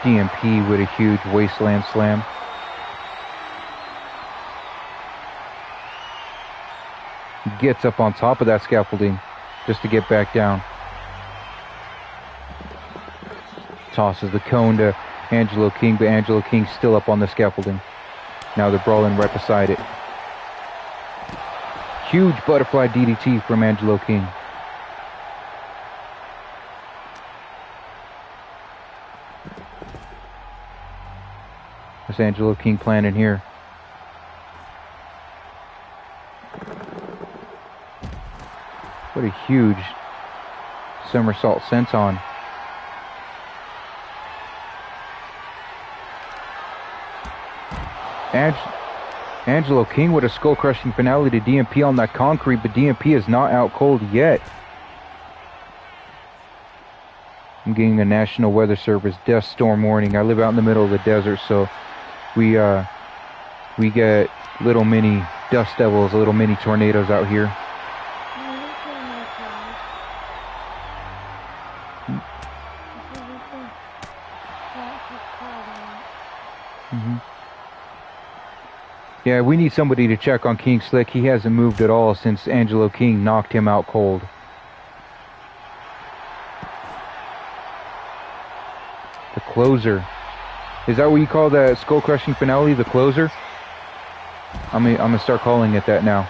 DMP with a huge wasteland slam. Gets up on top of that scaffolding just to get back down. Tosses the cone to Angelo King, but Angelo King's still up on the scaffolding. Now they're brawling right beside it. Huge butterfly DDT from Angelo King. What's Angelo King planning here? What a huge somersault senton. Angelo King with a skull-crushing finale to DMP on that concrete, but DMP is not out cold yet. I'm getting a National Weather Service dust storm warning. I live out in the middle of the desert, so we get little mini dust devils, little mini tornadoes out here. Yeah, we need somebody to check on King Slick. He hasn't moved at all since Angelo King knocked him out cold. The closer. Is that what you call that skull-crushing finale, the closer? I'm gonna start calling it that now.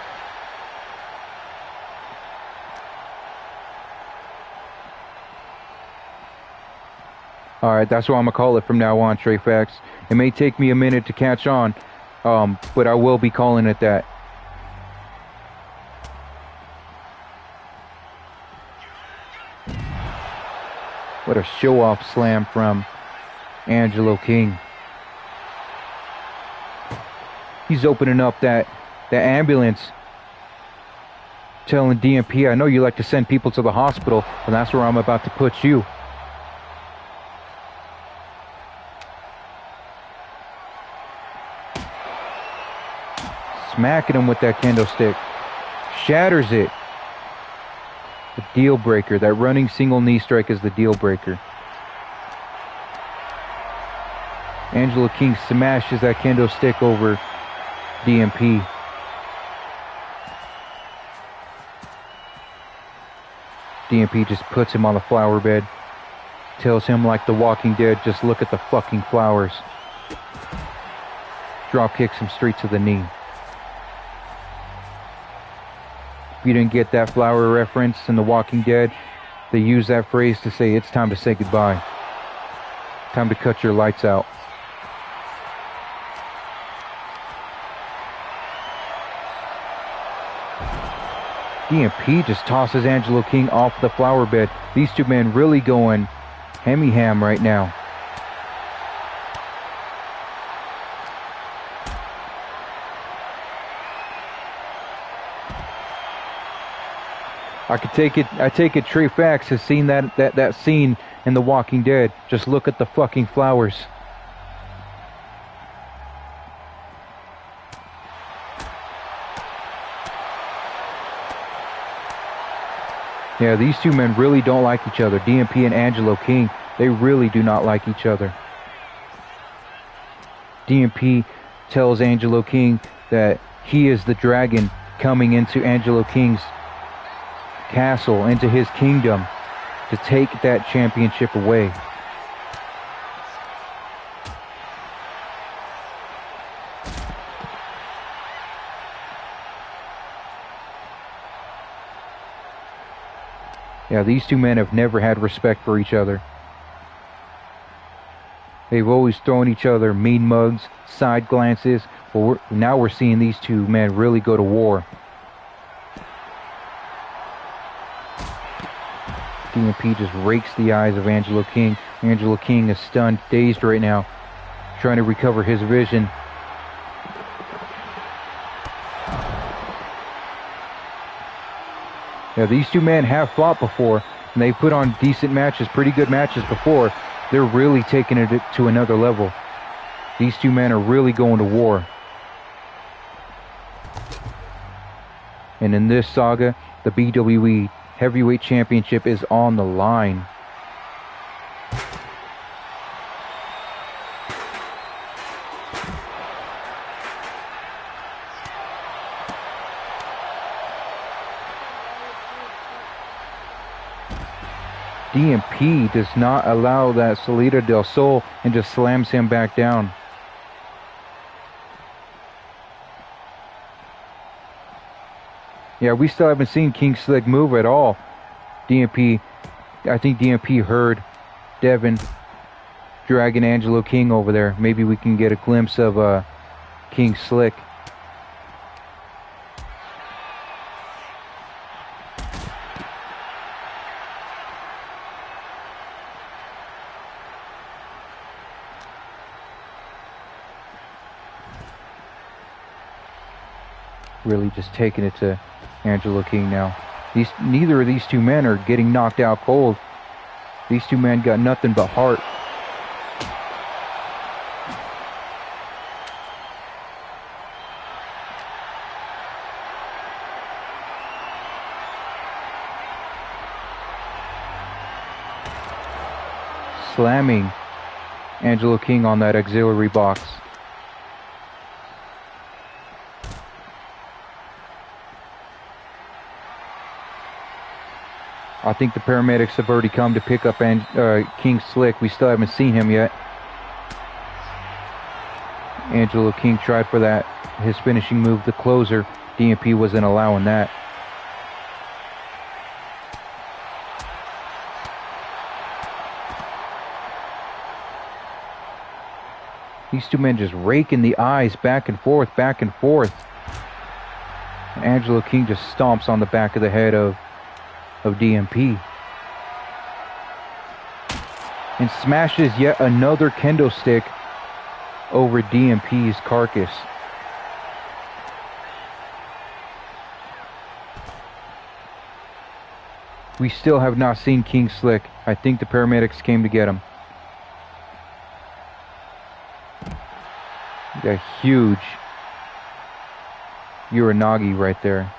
Alright, that's what I'm gonna call it from now on, Trey Facts. It may take me a minute to catch on, but I will be calling it that. What a show-off slam from Angelo King. He's opening up that ambulance, telling DMP, I know you like to send people to the hospital, and that's where I'm about to put you. Smacking him with that kendo stick. Shatters it. The deal breaker. That running single knee strike is the deal breaker. Angelo King smashes that kendo stick over DMP. DMP just puts him on the flower bed. Tells him like the Walking Dead, just look at the fucking flowers. Drop kicks him straight to the knee. If you didn't get that flower reference in The Walking Dead, they use that phrase to say it's time to say goodbye. Time to cut your lights out. DMP just tosses Angelo King off the flower bed. These two men really going hemi-ham right now. I take it Trey Fax has seen that scene in The Walking Dead. Just look at the fucking flowers. Yeah, these two men really don't like each other. DMP and Angelo King, they really do not like each other. DMP tells Angelo King that he is the dragon coming into Angelo King's castle, into his kingdom, to take that championship away. Yeah, these two men have never had respect for each other. They've always thrown each other mean mugs, side glances. Well, now we're seeing these two men really go to war. DMP just rakes the eyes of Angelo King. Angelo King is stunned, dazed right now, trying to recover his vision. Yeah, these two men have fought before, and they put on decent matches, pretty good matches before. They're really taking it to another level. These two men are really going to war. And in this saga, the BWE Heavyweight Championship is on the line. DMP does not allow that Salida del Sol and just slams him back down. Yeah, we still haven't seen King Slick move at all. DMP, I think DMP heard Devin dragging Angelo King over there. Maybe we can get a glimpse of King Slick. Really just taking it to Angelo King now. Neither of these two men are getting knocked out cold. These two men got nothing but heart. Slamming Angelo King on that auxiliary box. I think the paramedics have already come to pick up King Slick. We still haven't seen him yet. Angelo King tried for that, his finishing move, the closer. DMP wasn't allowing that. These two men just raking the eyes back and forth, back and forth. Angelo King just stomps on the back of the head of DMP. And smashes yet another kendo stick over DMP's carcass. We still have not seen King Slick. I think the paramedics came to get him. A huge Uranagi right there.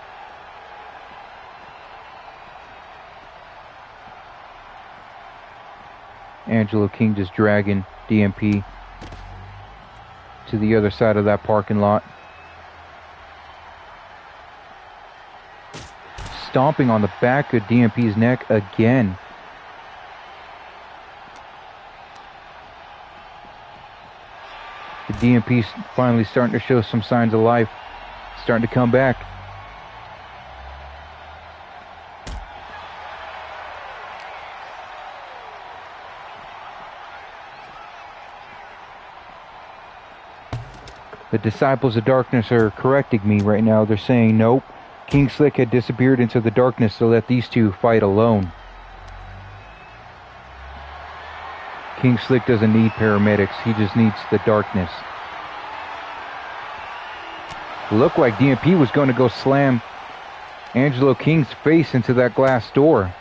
Angelo King just dragging DMP to the other side of that parking lot. Stomping on the back of DMP's neck again. The DMP's finally starting to show some signs of life. Starting to come back. The Disciples of Darkness are correcting me right now. They're saying nope. King Slick had disappeared into the darkness to let these two fight alone. King Slick doesn't need paramedics. He just needs the darkness. Looked like DMP was going to go slam Angelo King's face into that glass door.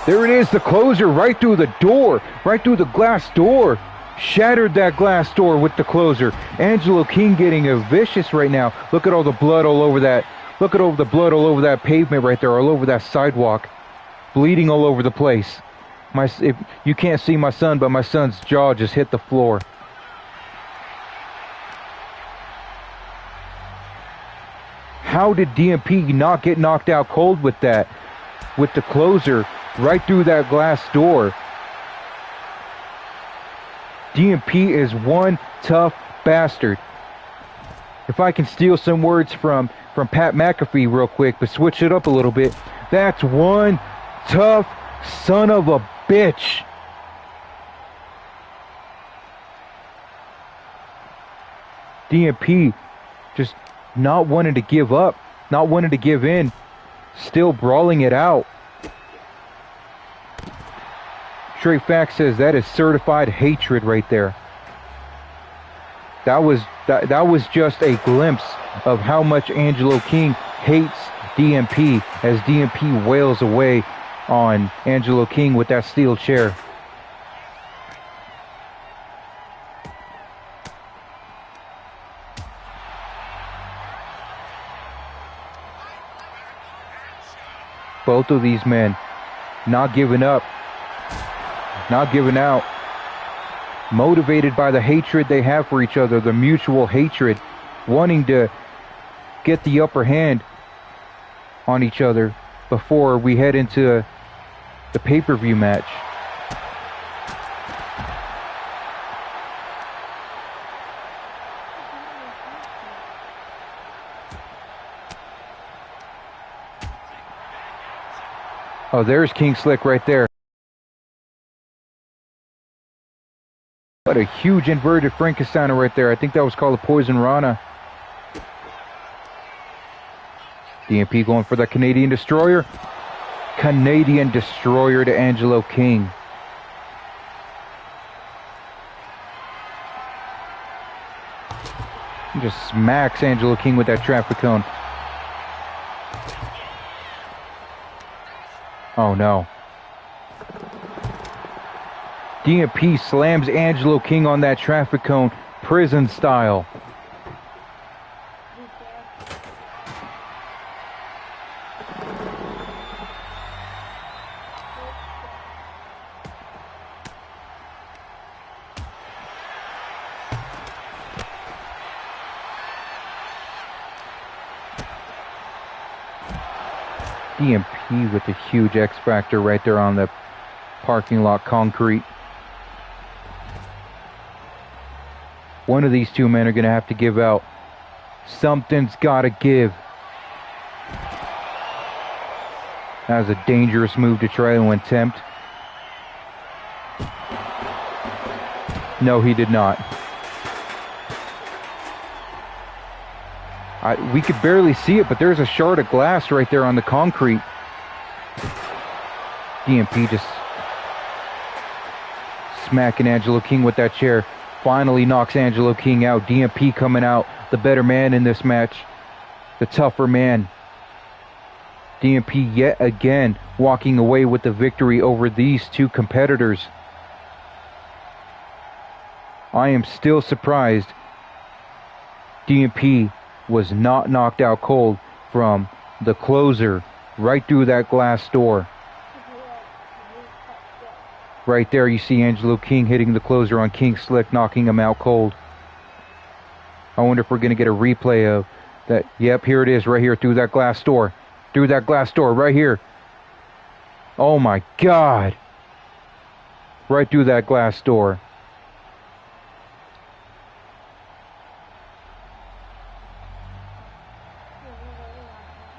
There it is, the closer right through the door, right through the glass door. Shattered that glass door with the closer. Angelo King getting a vicious right now. Look at all the blood all over that. Look at all the blood all over that pavement right there, all over that sidewalk. Bleeding all over the place. If you can't see my son, but my son's jaw just hit the floor. How did DMP not get knocked out cold with that? With the closer right through that glass door. DMP is one tough bastard. If I can steal some words from Pat McAfee real quick, but switch it up a little bit. That's one tough son of a bitch. DMP just not wanting to give up, not wanting to give in, still brawling it out. Trey Fact says that is certified hatred right there. That was just a glimpse of how much Angelo King hates DMP as DMP wails away on Angelo King with that steel chair. Both of these men not giving up, not giving out, motivated by the hatred they have for each other, the mutual hatred, wanting to get the upper hand on each other before we head into the pay-per-view match. Oh, there's King Slick right there. What a huge inverted Frankensteiner right there. I think that was called a Poison Rana. DMP going for the Canadian Destroyer. Canadian Destroyer to Angelo King. He just smacks Angelo King with that traffic cone. Oh no. DMP slams Angelo King on that traffic cone, prison style. DMP with a huge X Factor right there on the parking lot concrete. One of these two men are going to have to give out. Something's got to give. That was a dangerous move to try to attempt. No, he did not. We could barely see it, but there's a shard of glass right there on the concrete. DMP just smacking Angelo King with that chair. Finally knocks Angelo King out. DMP coming out the better man in this match. The tougher man. DMP yet again walking away with the victory over these two competitors. I am still surprised DMP was not knocked out cold from the closer right through that glass door. Right there you see Angelo King hitting the closer on King Slick, knocking him out cold. I wonder if we're going to get a replay of that. Yep, here it is right here through that glass door. Through that glass door right here. Oh my God. Right through that glass door.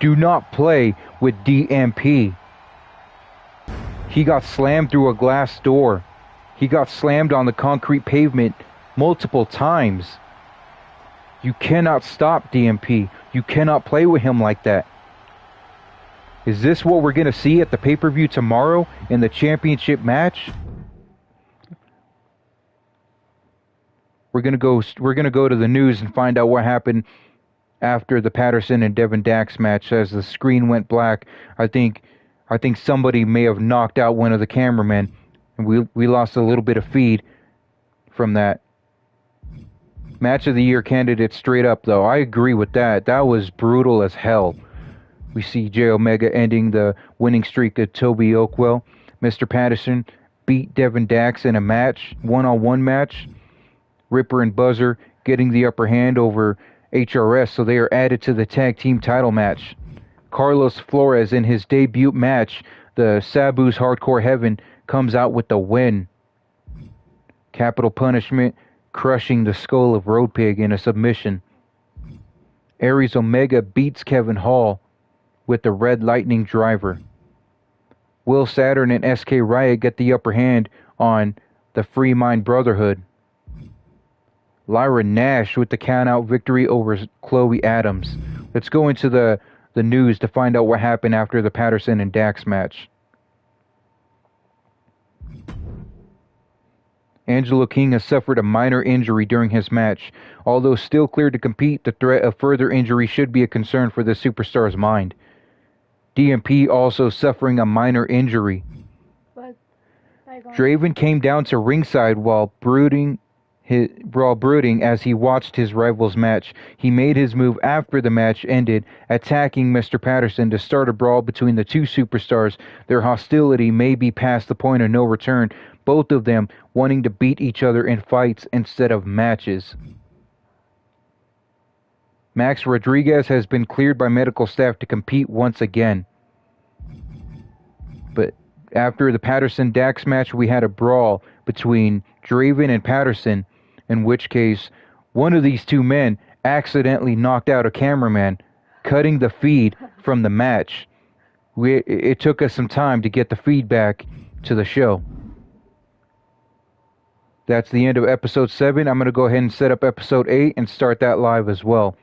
Do not play with DMP. He got slammed through a glass door. He got slammed on the concrete pavement multiple times. You cannot stop DMP. You cannot play with him like that. Is this what we're going to see at the pay-per-view tomorrow in the championship match? We're going to go to the news and find out what happened after the Patterson and Devin Dax match. As the screen went black, I think somebody may have knocked out one of the cameramen, and we lost a little bit of feed from that. Match of the year candidate straight up, though. I agree with that. That was brutal as hell. We see J Omega ending the winning streak of Toby Oakwell. Mr. Patterson beat Devin Dax in a match, one-on-one match. Ripper and Buzzer getting the upper hand over HRS, so they are added to the tag team title match. Carlos Flores in his debut match, the Sabu's Hardcore Heaven, comes out with the win. Capital Punishment crushing the skull of Road Pig in a submission. Aries Omega beats Kevin Hall with the Red Lightning Driver. Will Saturn and SK Riot get the upper hand on the Free Mind Brotherhood. Lyra Nash with the count-out victory over Chloe Adams. Let's go into the news to find out what happened after the Patterson and Dax match. Angelo King has suffered a minor injury during his match. Although still cleared to compete, the threat of further injury should be a concern for the superstar's mind. DMP also suffering a minor injury. Draven came down to ringside while brooding as he watched his rival's match. He made his move after the match ended, attacking Mr. Patterson to start a brawl between the two superstars. Their hostility may be past the point of no return, both of them wanting to beat each other in fights instead of matches. Max Rodriguez has been cleared by medical staff to compete once again. But after the Patterson-Dax match, we had a brawl between Draven and Patterson, in which case one of these two men accidentally knocked out a cameraman, cutting the feed from the match. It took us some time to get the feedback to the show. That's the end of episode 7. I'm going to go ahead and set up episode 8 and start that live as well.